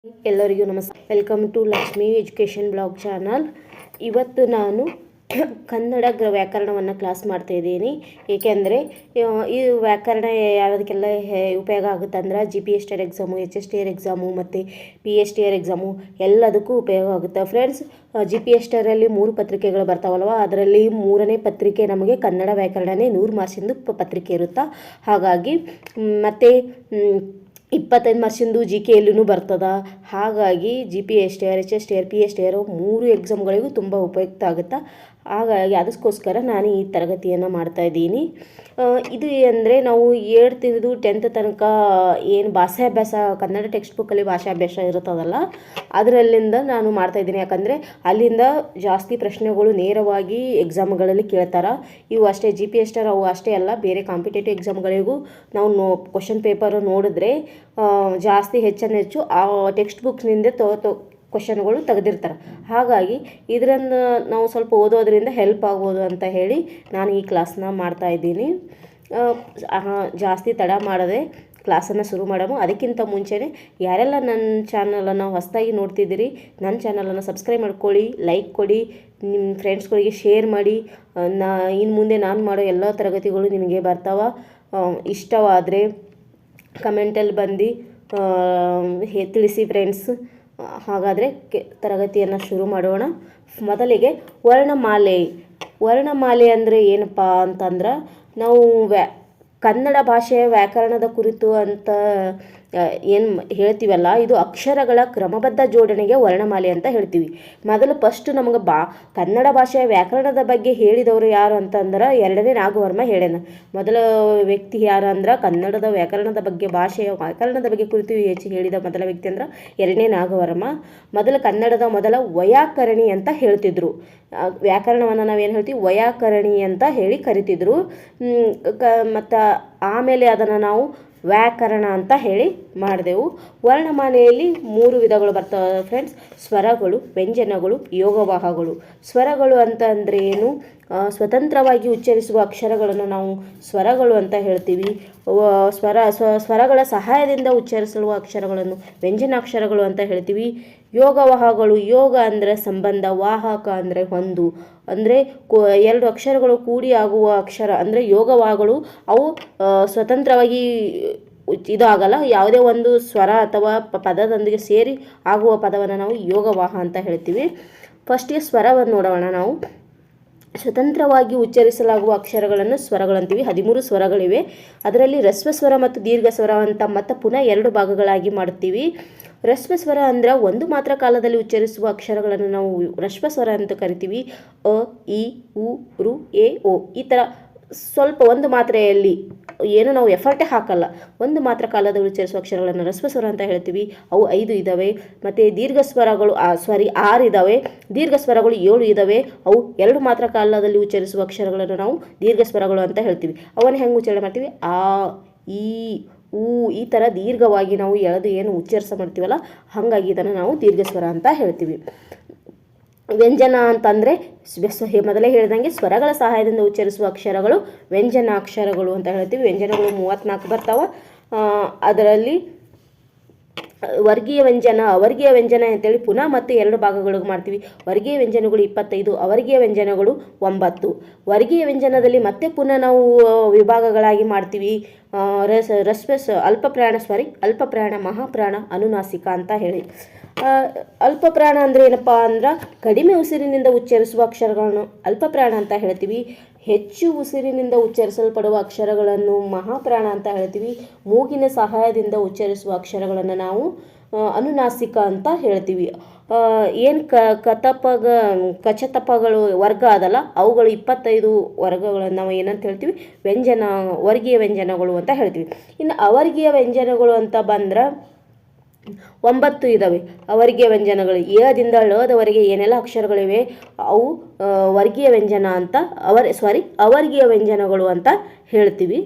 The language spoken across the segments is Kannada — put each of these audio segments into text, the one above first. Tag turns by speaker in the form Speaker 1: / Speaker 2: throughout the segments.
Speaker 1: ಎಲ್ಲರಿಗೂ ನಮಸ್ಕಾರ. Welcome to Lakshmi education blog channel. ಇವತ್ತು ನಾನು ಕನ್ನಡ ವ್ಯಾಕರಣವನ್ನು ಕ್ಲಾಸ್ ಮಾಡ್ತಾ ಇದ್ದೀನಿ. ಏಕೆಂದರೆ ಈ ವ್ಯಾಕರಣ ಯಾವುದಕ್ಕೆಲ್ಲ ಉಪಯೋಗ ಆಗುತ್ತೆ ಅಂದ್ರೆ GPSTR ಎಕ್ಸಾಮು, HSTR ಎಕ್ಸಾಮು ಮತ್ತು PSTR ಎಕ್ಸಾಮು ಎಲ್ಲದಕ್ಕೂ ಉಪಯೋಗ ಆಗುತ್ತೆ ಫ್ರೆಂಡ್ಸ್. GPSTRಲ್ಲಿ 3 ಪತ್ರಿಕೆಗಳು ಬರ್ತಾವಲ್ವ, ಅದರಲ್ಲಿ 3ನೇ ಪತ್ರಿಕೆ ನಮಗೆ ಕನ್ನಡ ವ್ಯಾಕರಣನೇ 100 ಮಾರ್ಕ್ಸಿಂದು ಪತ್ರಿಕೆ ಇರುತ್ತಾ. ಹಾಗಾಗಿ ಮತ್ತು 25 ಮಾರ್ಕ್ಸಿಂದು GKಯಲ್ಲೂ ಬರ್ತದ. ಹಾಗಾಗಿ GPSTR, HSTR, PSTR 3 ಎಕ್ಸಾಮ್ಗಳಿಗೂ ತುಂಬ ಉಪಯುಕ್ತ ಆಗುತ್ತೆ. ಹಾಗಾಗಿ ಅದಕ್ಕೋಸ್ಕರ ನಾನು ಈ ತರಗತಿಯನ್ನು ಮಾಡ್ತಾಯಿದ್ದೀನಿ. ಇದು ಅಂದರೆ ನಾವು 7th ಹಿಡಿದು 10th ತನಕ ಏನು ಭಾಷಾಭ್ಯಾಸ ಕನ್ನಡ ಟೆಕ್ಸ್ಟ್ ಬುಕ್ಕಲ್ಲಿ ಭಾಷಾಭ್ಯಾಸ ಇರುತ್ತದಲ್ಲ, ಅದರಲ್ಲಿಂದ ನಾನು ಮಾಡ್ತಾಯಿದ್ದೀನಿ. ಯಾಕಂದರೆ ಅಲ್ಲಿಂದ ಜಾಸ್ತಿ ಪ್ರಶ್ನೆಗಳು ನೇರವಾಗಿ ಎಕ್ಸಾಮ್ಗಳಲ್ಲಿ ಕೇಳ್ತಾರೆ. ಇವು ಅಷ್ಟೇ GPSTR ಅವು ಅಷ್ಟೇ ಅಲ್ಲ, ಬೇರೆ ಕಾಂಪಿಟೇಟಿವ್ ಎಕ್ಸಾಮ್ಗಳಿಗೂ ನಾವು ಕ್ವಶನ್ ಪೇಪರ್ ನೋಡಿದ್ರೆ ಜಾಸ್ತಿ ಹೆಚ್ಚು ಆ ಟೆಕ್ಸ್ಟ್ ಬುಕ್ನಿಂದ ಕ್ವಶನ್ಗಳು ತೆಗೆದಿರ್ತಾರೆ. ಹಾಗಾಗಿ ಇದರಿಂದ ನಾವು ಸ್ವಲ್ಪ ಓದೋದ್ರಿಂದ ಹೆಲ್ಪ್ ಆಗ್ಬೋದು ಅಂತ ಹೇಳಿ ನಾನು ಈ ಕ್ಲಾಸ್ನ ಮಾಡ್ತಾಯಿದ್ದೀನಿ. ಜಾಸ್ತಿ ತಡ ಮಾಡದೆ ಕ್ಲಾಸನ್ನು ಶುರು ಮಾಡೋಣ. ಅದಕ್ಕಿಂತ ಮುಂಚೆನೇ ಯಾರೆಲ್ಲ ನನ್ನ ಚಾನಲನ್ನು ಹೊಸದಾಗಿ ನೋಡ್ತಿದ್ದೀರಿ, ನನ್ನ ಚಾನಲನ್ನು ಸಬ್ಸ್ಕ್ರೈಬ್ ಮಾಡ್ಕೊಳ್ಳಿ, ಲೈಕ್ ಕೊಡಿ, ನಿಮ್ಮ ಫ್ರೆಂಡ್ಸ್ಗಳಿಗೆ ಶೇರ್ ಮಾಡಿ. ಇನ್ನು ಮುಂದೆ ನಾನು ಮಾಡೋ ಎಲ್ಲ ತರಗತಿಗಳು ನಿಮಗೆ ಬರ್ತಾವ. ಇಷ್ಟವಾದರೆ ಕಮೆಂಟಲ್ಲಿ ಬಂದು ತಿಳಿಸಿ ಫ್ರೆಂಡ್ಸ್. ಹಾಗಾದರೆ ತರಗತಿಯನ್ನು ಶುರು ಮಾಡೋಣ. ಮೊದಲಿಗೆ ವರ್ಣಮಾಲೆ ಅಂದರೆ ಏನಪ್ಪ ಅಂತಂದ್ರೆ, ನಾವು ಕನ್ನಡ ಭಾಷೆಯ ವ್ಯಾಕರಣದ ಕುರಿತು ಅಂತ ಏನು ಹೇಳ್ತೀವಲ್ಲ, ಇದು ಅಕ್ಷರಗಳ ಕ್ರಮಬದ್ಧ ಜೋಡಣೆಗೆ ವರ್ಣಮಾಲೆ ಅಂತ ಹೇಳ್ತೀವಿ. ಮೊದಲು ಫಸ್ಟ್ ನಮಗೆ ಕನ್ನಡ ಭಾಷೆಯ ವ್ಯಾಕರಣದ ಬಗ್ಗೆ ಹೇಳಿದವರು ಯಾರು ಅಂತಂದ್ರೆ 2ನೇ ನಾಗವರ್ಮ ಹೇಳ್ಯಾನ. ಮೊದಲ ವ್ಯಕ್ತಿ ಯಾರು ಅಂದ್ರೆ ಕನ್ನಡದ ವ್ಯಾಕರಣದ ಬಗ್ಗೆ, ಭಾಷೆಯ ವ್ಯಾಕರಣದ ಬಗ್ಗೆ ಕುರಿತು ಹೆಚ್ಚು ಹೇಳಿದ ಮೊದಲ ವ್ಯಕ್ತಿ ಅಂದ್ರೆ 2ನೇ ನಾಗವರ್ಮ. ಕನ್ನಡದ ಮೊದಲ ವೈಯಾಕರಣಿ ಅಂತ ಹೇಳ್ತಿದ್ರು. ವ್ಯಾಕರಣವನ್ನು ನಾವೇನು ಹೇಳ್ತೀವಿ, ವೈಯಾಕರಣಿ ಅಂತ ಹೇಳಿ ಕರಿತಿದ್ರು. ಮತ್ತು ಆಮೇಲೆ ಅದನ್ನು ನಾವು ವ್ಯಾಕರಣ ಅಂತ ಹೇಳಿ ಮಾಡಿದೆವು. ವರ್ಣಮಾಲೆಯಲ್ಲಿ 3 ವಿಧಗಳು ಬರ್ತವೆ ಫ್ರೆಂಡ್ಸ್: ಸ್ವರಗಳು, ವ್ಯಂಜನಗಳು, ಯೋಗವಾಹಗಳು. ಸ್ವರಗಳು ಅಂತ ಅಂದರೆ ಏನು? ಸ್ವತಂತ್ರವಾಗಿ ಉಚ್ಚರಿಸುವ ಅಕ್ಷರಗಳನ್ನು ನಾವು ಸ್ವರಗಳು ಅಂತ ಹೇಳ್ತೀವಿ. ಸ್ವರಗಳ ಸಹಾಯದಿಂದ ಉಚ್ಚರಿಸುವ ಅಕ್ಷರಗಳನ್ನು ವ್ಯಂಜನಾಕ್ಷರಗಳು ಅಂತ ಹೇಳ್ತೀವಿ. ಯೋಗವಾಹಗಳು, ಯೋಗ ಅಂದರೆ ಸಂಬಂಧ, ವಾಹಕ ಅಂದರೆ ಹೊಂದು, ಅಂದರೆ 2 ಅಕ್ಷರಗಳು ಕೂಡಿ ಆಗುವ ಅಕ್ಷರ ಅಂದರೆ ಯೋಗವಾಹಗಳು. ಅವು ಸ್ವತಂತ್ರವಾಗಿ ಇದಾಗಲ್ಲ, ಯಾವುದೇ ಒಂದು ಸ್ವರ ಅಥವಾ ಪದದೊಂದಿಗೆ ಸೇರಿ ಆಗುವ ಪದವನ್ನು ನಾವು ಯೋಗವಾಹ ಅಂತ ಹೇಳ್ತೀವಿ. ಫಸ್ಟಿಗೆ ಸ್ವರವನ್ನು ನೋಡೋಣ. ನಾವು ಸ್ವತಂತ್ರವಾಗಿ ಉಚ್ಚರಿಸಲಾಗುವ ಅಕ್ಷರಗಳನ್ನು ಸ್ವರಗಳಂತೀವಿ. 13 ಸ್ವರಗಳಿವೆ. ಅದರಲ್ಲಿ ಹ್ರಸ್ವ ಸ್ವರ ಮತ್ತು ದೀರ್ಘ ಸ್ವರ ಅಂತ ಮತ್ತೆ ಪುನಃ 2 ಭಾಗಗಳಾಗಿ ಮಾಡ್ತೀವಿ. ಹ್ರಸ್ವ ಸ್ವರ ಅಂದರೆ ಒಂದು ಮಾತ್ರ ಕಾಲದಲ್ಲಿ ಉಚ್ಚರಿಸುವ ಅಕ್ಷರಗಳನ್ನು ನಾವು ಹ್ರಸ್ವ ಸ್ವರ ಅಂತ ಕರಿತೀವಿ. ಅ, ಇ, ಉ, ರು, ಎ, ಓ ಈ ಥರ ಸ್ವಲ್ಪ ಒಂದು ಮಾತ್ರೆಯಲ್ಲಿ ಏನು ನಾವು ಎಫರ್ಟೇ ಹಾಕಲ್ಲ, ಒಂದು ಮಾತ್ರ ಕಾಲದಲ್ಲಿ ಉಚ್ಚರಿಸುವ ಅಕ್ಷರಗಳನ್ನು ಹ್ರಸ್ವ ಸ್ವರ ಅಂತ ಹೇಳ್ತೀವಿ. ಅವು 5 ಇದ್ದಾವೆ. ಮತ್ತು ದೀರ್ಘ ಸ್ವರಗಳು 6 ಇದ್ದಾವೆ. ದೀರ್ಘ ಸ್ವರಗಳು 7 ಇದ್ದಾವೆ. ಅವು 2 ಮಾತ್ರ ಕಾಲದಲ್ಲಿ ಉಚ್ಚರಿಸುವ ಅಕ್ಷರಗಳನ್ನು ನಾವು ದೀರ್ಘ ಸ್ವರಗಳು ಅಂತ ಹೇಳ್ತೀವಿ. ಅವನ್ನು ಹೆಂಗೆ ಉಚ್ಚಾರಣೆ ಮಾಡ್ತೀವಿ? ಆ, ಈ, ಊ ಈ ಥರ ದೀರ್ಘವಾಗಿ ನಾವು ಎಳೆದು ಏನು ಉಚ್ಚರಿಸ ಮಾಡ್ತೀವಲ್ಲ, ಹಾಗಾಗಿ ಇದನ್ನು ನಾವು ದೀರ್ಘ ಸ್ವರ ಅಂತ ಹೇಳ್ತೀವಿ. ವ್ಯಂಜನ ಅಂತಂದರೆ ಮೊದಲೇ ಹೇಳಿದಂಗೆ ಸ್ವರಗಳ ಸಹಾಯದಿಂದ ಉಚ್ಚರಿಸುವ ಅಕ್ಷರಗಳು ವ್ಯಂಜನಾಕ್ಷರಗಳು ಅಂತ ಹೇಳ್ತೀವಿ. ವ್ಯಂಜನಗಳು 34 ಬರ್ತಾವೆ. ಅದರಲ್ಲಿ ವರ್ಗೀಯ ವ್ಯಂಜನ, ಅವರ್ಗೀಯ ವ್ಯಂಜನ ಅಂತೇಳಿ ಪುನಃ ಮತ್ತೆ 2 ಭಾಗಗಳಿಗೆ ಮಾಡ್ತೀವಿ. ವರ್ಗೀಯ ವ್ಯಂಜನಗಳು 25, ಅವರ್ಗೀಯ ವ್ಯಂಜನಗಳು 9. ವರ್ಗೀಯ ವ್ಯಂಜನದಲ್ಲಿ ಮತ್ತೆ ಪುನಃ ನಾವು ವಿಭಾಗಗಳಾಗಿ ಮಾಡ್ತೀವಿ. ಅಲ್ಪಪ್ರಾಣ, ಮಹಾಪ್ರಾಣ, ಅನುನಾಸಿಕ ಅಂತ ಹೇಳಿ. ಅಲ್ಪಪ್ರಾಣ ಅಂದರೆ ಏನಪ್ಪ ಅಂದ್ರೆ ಕಡಿಮೆ ಉಸಿರಿನಿಂದ ಉಚ್ಚರಿಸುವ ಅಕ್ಷರಗಳನ್ನು ಅಲ್ಪಪ್ರಾಣ ಅಂತ ಹೇಳ್ತೀವಿ. ಹೆಚ್ಚು ಉಸಿರಿನಿಂದ ಉಚ್ಚರಿಸಲ್ಪಡುವ ಅಕ್ಷರಗಳನ್ನು ಮಹಾಪ್ರಾಣ ಅಂತ ಹೇಳ್ತೀವಿ. ಮೂಗಿನ ಸಹಾಯದಿಂದ ಉಚ್ಚರಿಸುವ ಅಕ್ಷರಗಳನ್ನು ನಾವು ಅನುನಾಸಿಕ ಅಂತ ಹೇಳ್ತೀವಿ. ಏನು ಕಚತಪಗಳು ವರ್ಗ ಅದಲ್ಲ, ಅವುಗಳು 25 ವರ್ಗಗಳನ್ನು ನಾವು ಏನಂತ ಹೇಳ್ತೀವಿ? ವರ್ಗೀಯ ವ್ಯಂಜನಗಳು ಅಂತ ಹೇಳ್ತೀವಿ. ಇನ್ನು ಅವರ್ಗೀಯ ವ್ಯಂಜನಗಳು ಅಂತ ಬಂದ್ರೆ 9 ಇದ್ದಾವೆ ಅವರ್ಗೀಯ ವ್ಯಂಜನಗಳು. ಏದಿಂದ ಳದವರೆಗೆ ಏನೆಲ್ಲ ಅಕ್ಷರಗಳಿವೆ ಅವು ವರ್ಗೀಯ ವ್ಯಂಜನ ಅಂತ ಅವರ್ಗೀಯ ವ್ಯಂಜನಗಳು ಅಂತ ಹೇಳ್ತೀವಿ.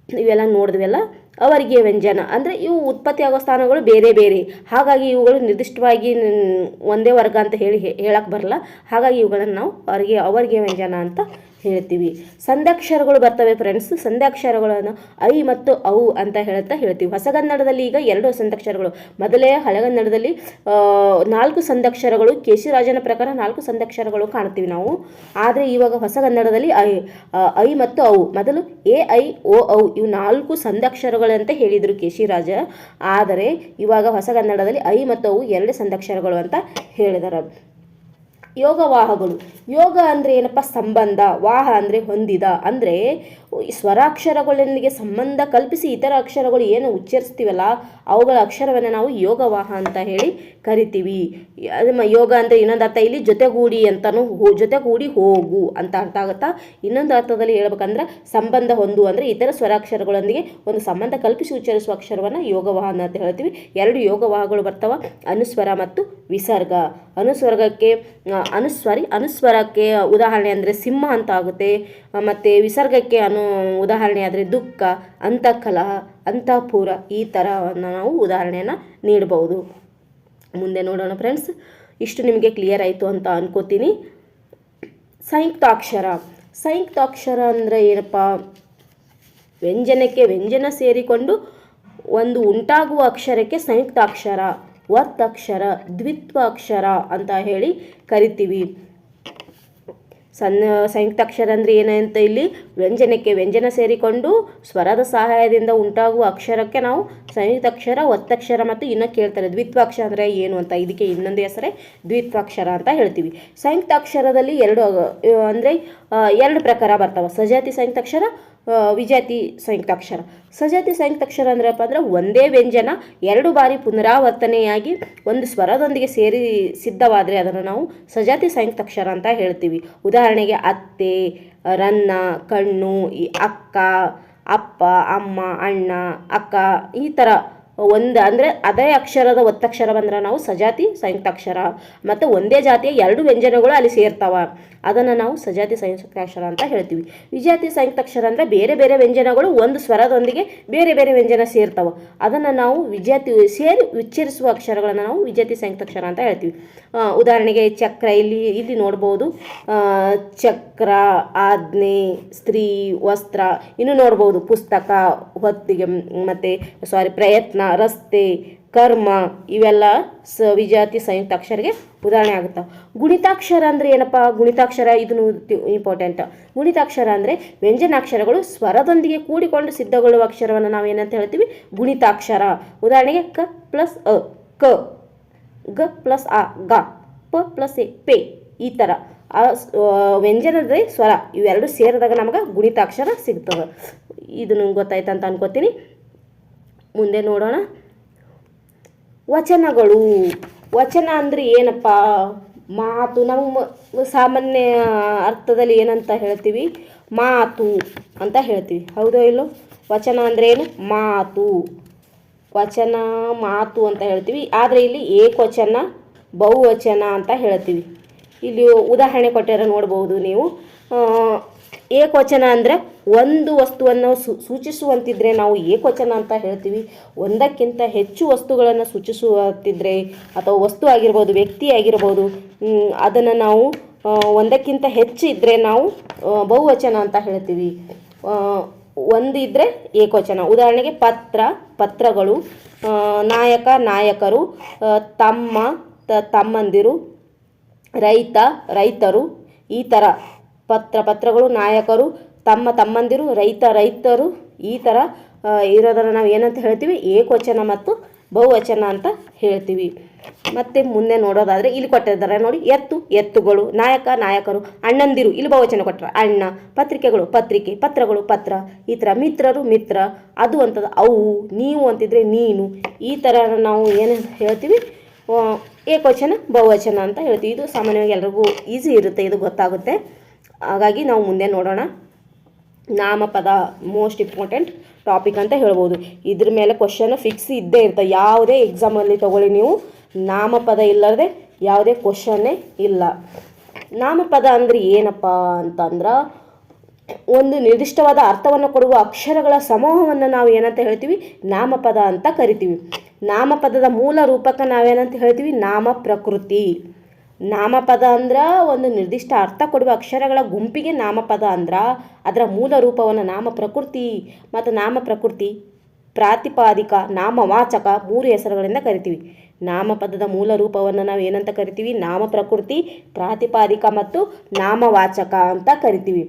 Speaker 1: ಇವೆಲ್ಲ ನೋಡಿದ್ವೆಲ್ಲ. ಅವರ್ಗೀಯ ವ್ಯಂಜನ ಅಂದರೆ ಇವು ಉತ್ಪತ್ತಿ ಆಗೋ ಸ್ಥಾನಗಳು ಬೇರೆ ಬೇರೆ. ಹಾಗಾಗಿ ಇವುಗಳು ನಿರ್ದಿಷ್ಟವಾಗಿ ಒಂದೇ ವರ್ಗ ಅಂತ ಹೇಳಕ್ಕೆ ಬರಲ್ಲ. ಹಾಗಾಗಿ ಇವುಗಳನ್ನು ನಾವು ಅವರ್ಗೀಯ ವ್ಯಂಜನ ಅಂತ ಹೇಳ್ತೀವಿ. ಸಂಧ್ಯಾಕ್ಷರಗಳು ಬರ್ತವೆ ಫ್ರೆಂಡ್ಸ್. ಸಂಧ್ಯಾಕ್ಷರಗಳನ್ನು ಐ ಮತ್ತು ಔ ಅಂತ ಹೇಳ್ತೀವಿ. ಹೊಸಗನ್ನಡದಲ್ಲಿ ಈಗ 2 ಸಂಧ್ಯಾಕ್ಷರಗಳು. ಮೊದಲೇ ಹಳೆಗನ್ನಡದಲ್ಲಿ 4 ಸಂಧ್ಯಾಕ್ಷರಗಳು, ಕೇಶಿರಾಜನ ಪ್ರಕಾರ 4 ಸಂಧ್ಯಾಕ್ಷರಗಳು ಕಾಣ್ತೀವಿ ನಾವು. ಆದರೆ ಇವಾಗ ಹೊಸಗನ್ನಡದಲ್ಲಿ ಐ ಮತ್ತು ಔ, ಮೊದಲು ಎ ಐ ಓ ಔ ಇವು 4 ಸಂಧ್ಯಾಕ್ಷರಗಳಂತ ಹೇಳಿದರು ಕೇಶಿರಾಜ. ಆದರೆ ಇವಾಗ ಹೊಸಗನ್ನಡದಲ್ಲಿ ಐ ಮತ್ತು ಔ 2 ಸಂಧ್ಯಾಕ್ಷರಗಳು ಅಂತ ಹೇಳಿದ್ದಾರೆ. ಯೋಗವಾಹಗಳು. ಯೋಗ ಅಂದರೆ ಏನಪ್ಪ? ಸಂಬಂಧ. ವಾಹ ಅಂದರೆ ಹೊಂದಿದ. ಅಂದರೆ ಸ್ವರಾಕ್ಷರಗಳೊಂದಿಗೆ ಸಂಬಂಧ ಕಲ್ಪಿಸಿ ಇತರ ಅಕ್ಷರಗಳು ಏನು ಉಚ್ಚರಿಸ್ತೀವಲ್ಲ ಅವುಗಳ ಅಕ್ಷರವನ್ನು ನಾವು ಯೋಗವಾಹ ಅಂತ ಹೇಳಿ ಕರಿತೀವಿ. ಯೋಗ ಅಂದರೆ ಇನ್ನೊಂದು ಅರ್ಥ ಇಲ್ಲಿ ಜೊತೆಗೂಡಿ ಅಂತಲೂ, ಜೊತೆಗೂಡಿ ಹೋಗು ಅಂತ ಅರ್ಥ ಆಗುತ್ತಾ. ಇನ್ನೊಂದು ಅರ್ಥದಲ್ಲಿ ಹೇಳ್ಬೇಕಂದ್ರೆ ಸಂಬಂಧ ಹೊಂದು ಅಂದರೆ ಇತರ ಸ್ವರಾಕ್ಷರಗಳೊಂದಿಗೆ ಒಂದು ಸಂಬಂಧ ಕಲ್ಪಿಸಿ ಉಚ್ಚರಿಸುವ ಅಕ್ಷರವನ್ನು ಯೋಗವಾಹ ಅಂತ ಹೇಳ್ತೀವಿ. 2 ಯೋಗವಾಹಗಳು ಬರ್ತಾವ, ಅನುಸ್ವರ ಮತ್ತು ವಿಸರ್ಗ. ಅನುಸ್ವರಕ್ಕೆ ಉದಾಹರಣೆ ಅಂದರೆ ಸಿಂಹ ಅಂತ ಆಗುತ್ತೆ. ಮತ್ತು ವಿಸರ್ಗಕ್ಕೆ ಉದಾಹರಣೆ ಆದರೆ ದುಃಖ, ಅಂತಃಕಲಹ, ಅಂತಃಪುರ ಈ ಥರವನ್ನು ನಾವು ಉದಾಹರಣೆಯನ್ನು ನೀಡಬಹುದು. ಮುಂದೆ ನೋಡೋಣ ಫ್ರೆಂಡ್ಸ್. ಇಷ್ಟು ನಿಮಗೆ ಕ್ಲಿಯರ್ ಆಯಿತು ಅಂತ ಅನ್ಕೋತೀನಿ. ಸಂಯುಕ್ತಾಕ್ಷರ. ಸಂಯುಕ್ತಾಕ್ಷರ ಅಂದರೆ ಏನಪ್ಪ? ವ್ಯಂಜನಕ್ಕೆ ವ್ಯಂಜನ ಸೇರಿಕೊಂಡು ಒಂದು ಉಂಟಾಗುವ ಅಕ್ಷರಕ್ಕೆ ಸಂಯುಕ್ತಾಕ್ಷರ, ಒತ್ತಕ್ಷರ, ದ್ವಿತ್ವಾಕ್ಷರ ಅಂತ ಹೇಳಿ ಕರಿತೀವಿ. ಸಂಯುಕ್ತಾಕ್ಷರ ಅಂದರೆ ಏನಂತ ಇಲ್ಲಿ ವ್ಯಂಜನಕ್ಕೆ ವ್ಯಂಜನ ಸೇರಿಕೊಂಡು ಸ್ವರದ ಸಹಾಯದಿಂದ ಉಂಟಾಗುವ ಅಕ್ಷರಕ್ಕೆ ನಾವು ಸಂಯುಕ್ತಾಕ್ಷರ, ಒತ್ತಕ್ಷರ ಮತ್ತು ಇನ್ನೂ ಕೇಳ್ತಾರೆ ದ್ವಿತ್ವಾಕ್ಷರ ಅಂದರೆ ಏನು ಅಂತ. ಇದಕ್ಕೆ ಇನ್ನೊಂದು ಹೆಸರೇ ದ್ವಿತ್ವಾಕ್ಷರ ಅಂತ ಹೇಳ್ತೀವಿ. ಸಂಯುಕ್ತಾಕ್ಷರದಲ್ಲಿ 2 ಪ್ರಕಾರ ಬರ್ತಾವೆ. ಸಜಾತಿ ಸಂಯುಕ್ತಾಕ್ಷರ, ವಿಜಾತಿ ಸಂಯುಕ್ತಾಕ್ಷರ. ಸಜಾತಿ ಸಂಯುಕ್ತಾಕ್ಷರ ಅಂದ್ರಪ್ಪ ಅಂದ್ರೆ ಒಂದೇ ವ್ಯಂಜನ 2 ಬಾರಿ ಪುನರಾವರ್ತನೆಯಾಗಿ ಒಂದು ಸ್ವರದೊಂದಿಗೆ ಸೇರಿ ಸಿದ್ಧವಾದರೆ ಅದನ್ನು ನಾವು ಸಜಾತಿ ಸಂಯುಕ್ತಾಕ್ಷರ ಅಂತ ಹೇಳ್ತೀವಿ. ಉದಾಹರಣೆಗೆ ಅತ್ತೆ, ರನ್ನ, ಕಣ್ಣು, ಅಕ್ಕ, ಅಪ್ಪ, ಅಮ್ಮ, ಅಣ್ಣ, ಅಕ್ಕ ಈ ಥರ ಅಂದರೆ ಅದೇ ಅಕ್ಷರದ ಒತ್ತಕ್ಷರ ಬಂದ್ರೆ ನಾವು ಸಜಾತಿ ಸಂಯುಕ್ತಾಕ್ಷರ. ಮತ್ತು ಒಂದೇ ಜಾತಿಯ 2 ವ್ಯಂಜನಗಳು ಅಲ್ಲಿ ಸೇರ್ತಾವ, ಅದನ್ನು ನಾವು ಸಜಾತಿ ಸಂಯುಕ್ತಾಕ್ಷರ ಅಂತ ಹೇಳ್ತೀವಿ. ವಿಜಾತಿ ಸಂಯುಕ್ತಾಕ್ಷರ ಅಂದರೆ ಬೇರೆ ಬೇರೆ ವ್ಯಂಜನಗಳು ಒಂದು ಸ್ವರದೊಂದಿಗೆ ಬೇರೆ ಬೇರೆ ವ್ಯಂಜನ ಸೇರ್ತಾವ, ಅದನ್ನು ನಾವು ಸೇರಿ ಉಚ್ಚರಿಸುವ ಅಕ್ಷರಗಳನ್ನು ನಾವು ವಿಜಾತಿ ಸಂಯುಕ್ತಾಕ್ಷರ ಅಂತ ಹೇಳ್ತೀವಿ. ಉದಾಹರಣೆಗೆ ಚಕ್ರ, ಇಲ್ಲಿ ನೋಡ್ಬೋದು ಚಕ್ರ, ಆಜ್ಞೆ, ಸ್ತ್ರೀ, ವಸ್ತ್ರ, ಇನ್ನು ನೋಡ್ಬೋದು ಪುಸ್ತಕ, ಹೊತ್ತಿಗೆ, ಮತ್ತು ಪ್ರಯತ್ನ, ರಸ್ತೆ, ಕರ್ಮ ಇವೆಲ್ಲ ವಿಜಾತಿ ಸಂಯುಕ್ತಾಕ್ಷರಿಗೆ ಉದಾಹರಣೆ ಆಗುತ್ತಾ. ಗುಣಿತಾಕ್ಷರ ಅಂದರೆ ಏನಪ್ಪ? ಗುಣಿತಾಕ್ಷರ ಇದನ್ನು ಇಂಪಾರ್ಟೆಂಟ್. ಗುಣಿತಾಕ್ಷರ ಅಂದರೆ ವ್ಯಂಜನಾಕ್ಷರಗಳು ಸ್ವರದೊಂದಿಗೆ ಕೂಡಿಕೊಂಡು ಸಿದ್ಧಗೊಳ್ಳುವ ಅಕ್ಷರವನ್ನು ನಾವು ಏನಂತ ಹೇಳ್ತೀವಿ? ಗುಣಿತಾಕ್ಷರ. ಉದಾಹರಣೆಗೆ ಕ ಪ್ಲಸ್ ಅ ಕ, ಗ ಪ್ಲಸ್ ಆ ಗ, ಪ ಪ್ಲಸ್ ಎ ಪೆ ಈ ಥರ ವ್ಯಂಜನದ ಸ್ವರ ಇವೆರಡು ಸೇರಿದಾಗ ನಮಗೆ ಗುಣಿತಾಕ್ಷರ ಸಿಗ್ತವೆ. ಇದು ನಿಮ್ಗೆ ಗೊತ್ತಾಯ್ತು ಅಂತ ಅನ್ಕೋತೀನಿ. ಮುಂದೆ ನೋಡೋಣ. ವಚನಗಳು. ವಚನ ಅಂದರೆ ಏನಪ್ಪ? ಮಾತು. ನಾವು ಸಾಮಾನ್ಯ ಅರ್ಥದಲ್ಲಿ ಏನಂತ ಹೇಳ್ತೀವಿ? ಮಾತು ಅಂತ ಹೇಳ್ತೀವಿ, ಹೌದೋ ಇಲ್ಲೋ? ವಚನ ಅಂದರೆ ಏನು? ಮಾತು. ವಚನ ಮಾತು ಅಂತ ಹೇಳ್ತೀವಿ. ಆದರೆ ಇಲ್ಲಿ ಏಕವಚನ, ಬಹುವಚನ ಅಂತ ಹೇಳ್ತೀವಿ. ಇಲ್ಲಿ ಉದಾಹರಣೆ ಕೊಟ್ಟಾರ ನೋಡ್ಬೋದು ನೀವು. ಏಕವಚನ ಅಂದರೆ ಒಂದು ವಸ್ತುವನ್ನು ಸೂಚಿಸುವಂತಿದ್ರೆ ನಾವು ಏಕವಚನ ಅಂತ ಹೇಳ್ತೀವಿ. ಒಂದಕ್ಕಿಂತ ಹೆಚ್ಚು ವಸ್ತುಗಳನ್ನು ಸೂಚಿಸುವಂತಿದ್ರೆ ಅಥವಾ ವಸ್ತು ಆಗಿರ್ಬೋದು, ವ್ಯಕ್ತಿ ಆಗಿರ್ಬೋದು, ಅದನ್ನು ನಾವು ಒಂದಕ್ಕಿಂತ ಹೆಚ್ಚು ಇದ್ದರೆ ನಾವು ಬಹುವಚನ ಅಂತ ಹೇಳ್ತೀವಿ. ಒಂದು ಇದ್ದರೆ ಏಕವಚನ. ಉದಾಹರಣೆಗೆ ಪತ್ರ, ಪತ್ರಗಳು, ನಾಯಕ, ನಾಯಕರು, ತಮ್ಮ, ತಮ್ಮಂದಿರು, ರೈತ, ರೈತರು ಈ ಥರ ಪತ್ರಗಳು, ನಾಯಕರು, ತಮ್ಮಂದಿರು, ರೈತರು ಈ ಥರ ಇರೋದನ್ನು ನಾವು ಏನಂತ ಹೇಳ್ತೀವಿ? ಏಕವಚನ ಮತ್ತು ಬಹುವಚನ ಅಂತ ಹೇಳ್ತೀವಿ. ಮತ್ತು ಮುಂದೆ ನೋಡೋದಾದರೆ ಇಲ್ಲಿ ಕೊಟ್ಟಿದ್ದಾರೆ ನೋಡಿ, ಎತ್ತುಗಳು, ನಾಯಕ, ನಾಯಕರು, ಅಣ್ಣಂದಿರು ಇಲ್ಲಿ ಬಹುವಚನ ಕೊಟ್ಟರೆ ಅಣ್ಣ, ಪತ್ರಿಕೆಗಳು, ಪತ್ರಿಕೆ, ಪತ್ರಗಳು, ಪತ್ರ ಈ ಥರ, ಮಿತ್ರರು, ಮಿತ್ರ, ಅದು ಅಂತದ ಅವು, ನೀವು ಅಂತಿದ್ರೆ ನೀನು, ಈ ಥರ ನಾವು ಏನು ಹೇಳ್ತೀವಿ? ಏಕವಚನ, ಬಹುವಚನ ಅಂತ ಹೇಳ್ತೀವಿ. ಇದು ಸಾಮಾನ್ಯವಾಗಿ ಎಲ್ರಿಗೂ ಈಸಿ ಇರುತ್ತೆ, ಇದು ಗೊತ್ತಾಗುತ್ತೆ. ಹಾಗಾಗಿ ನಾವು ಮುಂದೆ ನೋಡೋಣ. ನಾಮಪದ ಮೋಸ್ಟ್ ಇಂಪಾರ್ಟೆಂಟ್ ಟಾಪಿಕ್ ಅಂತ ಹೇಳ್ಬೋದು. ಇದ್ರ ಮೇಲೆ ಕ್ವಶನ್ ಫಿಕ್ಸ್ ಇದ್ದೇ ಇರ್ತವೆ. ಯಾವುದೇ ಎಕ್ಸಾಮಲ್ಲಿ ತೊಗೊಳ್ಳಿ ನೀವು, ನಾಮಪದ ಇಲ್ಲದೆ ಯಾವುದೇ ಕ್ವಶನ್ನೇ ಇಲ್ಲ. ನಾಮಪದ ಅಂದರೆ ಏನಪ್ಪ ಅಂತಂದ್ರೆ ಒಂದು ನಿರ್ದಿಷ್ಟವಾದ ಅರ್ಥವನ್ನು ಕೊಡುವ ಅಕ್ಷರಗಳ ಸಮೂಹವನ್ನು ನಾವು ಏನಂತ ಹೇಳ್ತೀವಿ? ನಾಮಪದ ಅಂತ ಕರಿತೀವಿ. ನಾಮಪದದ ಮೂಲ ರೂಪಕ್ಕೆ ನಾವೇನಂತ ಹೇಳ್ತೀವಿ? ನಾಮ ಪ್ರಕೃತಿ. ನಾಮಪದ ಅಂದ್ರೆ ಒಂದು ನಿರ್ದಿಷ್ಟ ಅರ್ಥ ಕೊಡುವ ಅಕ್ಷರಗಳ ಗುಂಪಿಗೆ ನಾಮಪದ ಅಂದ್ರೆ ಅದರ ಮೂಲ ರೂಪವನ್ನು ನಾಮ ಪ್ರಕೃತಿ ಮತ್ತು ನಾಮ ಪ್ರಕೃತಿ ಪ್ರಾತಿಪಾದಿಕ ನಾಮವಾಚಕ 3 ಹೆಸರುಗಳಿಂದ ಕರಿತೀವಿ. ನಾಮಪದದ ಮೂಲ ರೂಪವನ್ನು ನಾವು ಏನಂತ ಕರಿತೀವಿ? ನಾಮ ಪ್ರಕೃತಿ, ಪ್ರಾತಿಪಾದಿಕ ಮತ್ತು ನಾಮವಾಚಕ ಅಂತ ಕರಿತೀವಿ.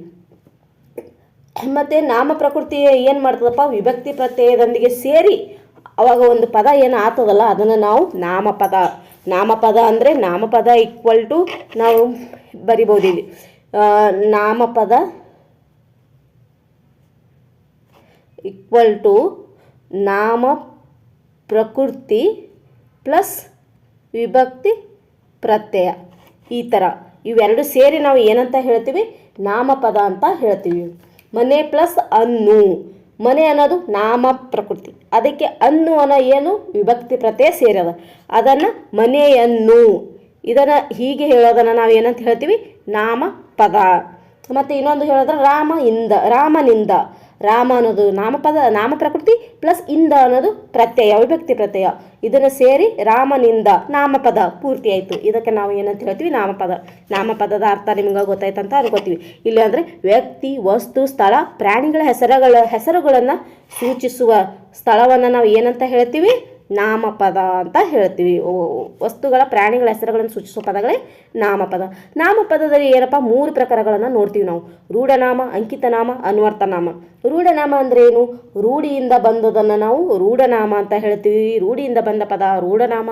Speaker 1: ಮತ್ತು ನಾಮ ಪ್ರಕೃತಿ ಏನು ಮಾಡ್ತದಪ್ಪ? ವಿಭಕ್ತಿ ಪ್ರತ್ಯಯದೊಂದಿಗೆ ಸೇರಿ ಅವಾಗ ಒಂದು ಪದ ಏನು ಆಗ್ತದಲ್ಲ ಅದನ್ನು ನಾವು ನಾಮಪದ. ನಾಮಪದ ಅಂದರೆ ನಾಮಪದ ಈಕ್ವಲ್ ಟು ನಾವು ಬರಿಬೋದು ಇಲ್ಲಿ ನಾಮಪದ ಈಕ್ವಲ್ ಟು ನಾಮ ಪ್ರಕೃತಿ ಪ್ಲಸ್ ವಿಭಕ್ತಿ ಪ್ರತ್ಯಯ. ಈ ಥರ ಇವೆರಡು ಸೇರಿ ನಾವು ಏನಂತ ಹೇಳ್ತೀವಿ? ನಾಮಪದ ಅಂತ ಹೇಳ್ತೀವಿ. ಮನೆ ಪ್ಲಸ್ ಅನ್ನು, ಮನೆ ಅನ್ನೋದು ನಾಮ ಪ್ರಕೃತಿ, ಅದಕ್ಕೆ ಅನ್ನು ಅನ್ನೋ ಏನು ವಿಭಕ್ತಿ ಪ್ರತ್ಯಯ ಸೇರದ, ಅದನ್ನು ಮನೆಯನ್ನು, ಇದನ್ನು ಹೀಗೆ ಹೇಳೋದನ್ನು ನಾವು ಏನಂತ ಹೇಳ್ತೀವಿ? ನಾಮಪದ. ಮತ್ತು ಇನ್ನೊಂದು ಹೇಳಿದ್ರೆ ರಾಮನಿಂದ. ರಾಮ ಅನ್ನೋದು ನಾಮಪದ ನಾಮ ಪ್ರಕೃತಿ ಪ್ಲಸ್ ಇಂದ ಅನ್ನೋದು ಪ್ರತ್ಯಯ ವಿಭಕ್ತಿ ಪ್ರತ್ಯಯ, ಇದನ್ನು ಸೇರಿ ರಾಮನಿಂದ ನಾಮಪದ ಪೂರ್ತಿ ಆಯಿತು. ಇದಕ್ಕೆ ನಾವು ಏನಂತ ಹೇಳ್ತೀವಿ? ನಾಮಪದ. ನಾಮಪದದ ಅರ್ಥ ನಿಮ್ಗೆ ಗೊತ್ತಾಯ್ತಂತ ಅನ್ಕೋತೀವಿ. ಇಲ್ಲ ಅಂದರೆ ವ್ಯಕ್ತಿ, ವಸ್ತು, ಸ್ಥಳ, ಪ್ರಾಣಿಗಳ ಹೆಸರುಗಳನ್ನು ಸೂಚಿಸುವ ಸ್ಥಳವನ್ನು ನಾವು ಏನಂತ ಹೇಳ್ತೀವಿ? ನಾಮಪದ ಅಂತ ಹೇಳ್ತೀವಿ. ವಸ್ತುಗಳ ಪ್ರಾಣಿಗಳ ಹೆಸರುಗಳನ್ನು ಸೂಚಿಸುವ ಪದಗಳೇ ನಾಮಪದ. ನಾಮಪದದಲ್ಲಿ ಏನಪ್ಪ? 3 ಪ್ರಕಾರಗಳನ್ನು ನೋಡ್ತೀವಿ ನಾವು: ರೂಢನಾಮ, ಅಂಕಿತನಾಮ, ಅನ್ವರ್ಥನಾಮ. ರೂಢನಾಮ ಅಂದರೆ ಏನು? ರೂಢಿಯಿಂದ ಬಂದದನ್ನು ನಾವು ರೂಢನಾಮ ಅಂತ ಹೇಳ್ತೀವಿ. ರೂಢಿಯಿಂದ ಬಂದ ಪದ ರೂಢನಾಮ.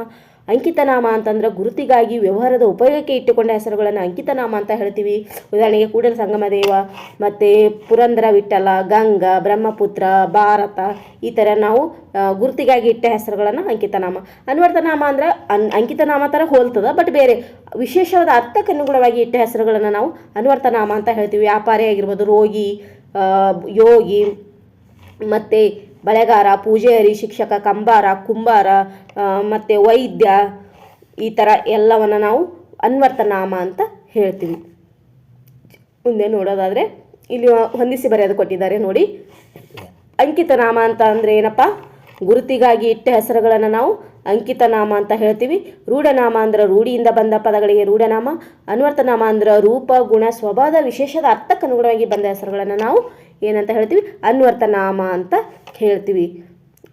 Speaker 1: ಅಂಕಿತನಾಮ ಅಂತಂದ್ರೆ ಗುರುತಿಗಾಗಿ ವ್ಯವಹಾರದ ಉಪಯೋಗಕ್ಕೆ ಇಟ್ಟುಕೊಂಡ ಹೆಸರುಗಳನ್ನು ಅಂಕಿತನಾಮ ಅಂತ ಹೇಳ್ತೀವಿ. ಉದಾಹರಣೆಗೆ ಕೂಡಲ ಸಂಗಮ ದೇವ, ಮತ್ತು ಪುರಂದರ ವಿಠಲ, ಗಂಗಾ, ಬ್ರಹ್ಮಪುತ್ರ, ಭಾರತ, ಈ ಥರ ನಾವು ಗುರುತಿಗಾಗಿ ಇಟ್ಟ ಹೆಸರುಗಳನ್ನು ಅಂಕಿತನಾಮ. ಅನ್ವರ್ಥನಾಮ ಅಂದ್ರೆ ಅಂಕಿತನಾಮ ಥರ ಹೋಲ್ತದ, ಬಟ್ ಬೇರೆ ವಿಶೇಷವಾದ ಅರ್ಥಕ್ಕನುಗುಣವಾಗಿ ಇಟ್ಟ ಹೆಸರುಗಳನ್ನು ನಾವು ಅನ್ವರ್ಥನಾಮ ಅಂತ ಹೇಳ್ತೀವಿ. ವ್ಯಾಪಾರಿ ಆಗಿರ್ಬೋದು, ರೋಗಿ, ಯೋಗಿ, ಮತ್ತು ಬಳೆಗಾರ, ಪೂಜಾರಿ, ಶಿಕ್ಷಕ, ಕಂಬಾರ, ಕುಂಬಾರ, ಮತ್ತು ವೈದ್ಯ, ಈ ಥರ ಎಲ್ಲವನ್ನು ನಾವು ಅನ್ವರ್ಥನಾಮ ಅಂತ ಹೇಳ್ತೀವಿ. ಮುಂದೆ ನೋಡೋದಾದರೆ ಇಲ್ಲಿ ಹೊಂದಿಸಿ ಬರೆಯೋದು ಕೊಟ್ಟಿದ್ದಾರೆ ನೋಡಿ. ಅಂಕಿತನಾಮ ಅಂತ ಅಂದರೆ ಏನಪ್ಪ? ಗುರುತಿಗಾಗಿ ಇಟ್ಟ ಹೆಸರುಗಳನ್ನು ನಾವು ಅಂಕಿತನಾಮ ಅಂತ ಹೇಳ್ತೀವಿ. ರೂಢನಾಮ ಅಂದ್ರೆ ರೂಢಿಯಿಂದ ಬಂದ ಪದಗಳಿಗೆ ರೂಢನಾಮ. ಅನ್ವರ್ಥನಾಮ ಅಂದ್ರೆ ರೂಪ, ಗುಣ, ಸ್ವಭಾವದ ವಿಶೇಷದ ಅರ್ಥಕ್ಕನುಗುಣವಾಗಿ ಬಂದ ಹೆಸರುಗಳನ್ನು ನಾವು ಏನಂತ ಹೇಳ್ತೀವಿ? ಅನ್ವರ್ಥನಾಮ ಅಂತ ಹೇಳ್ತೀವಿ.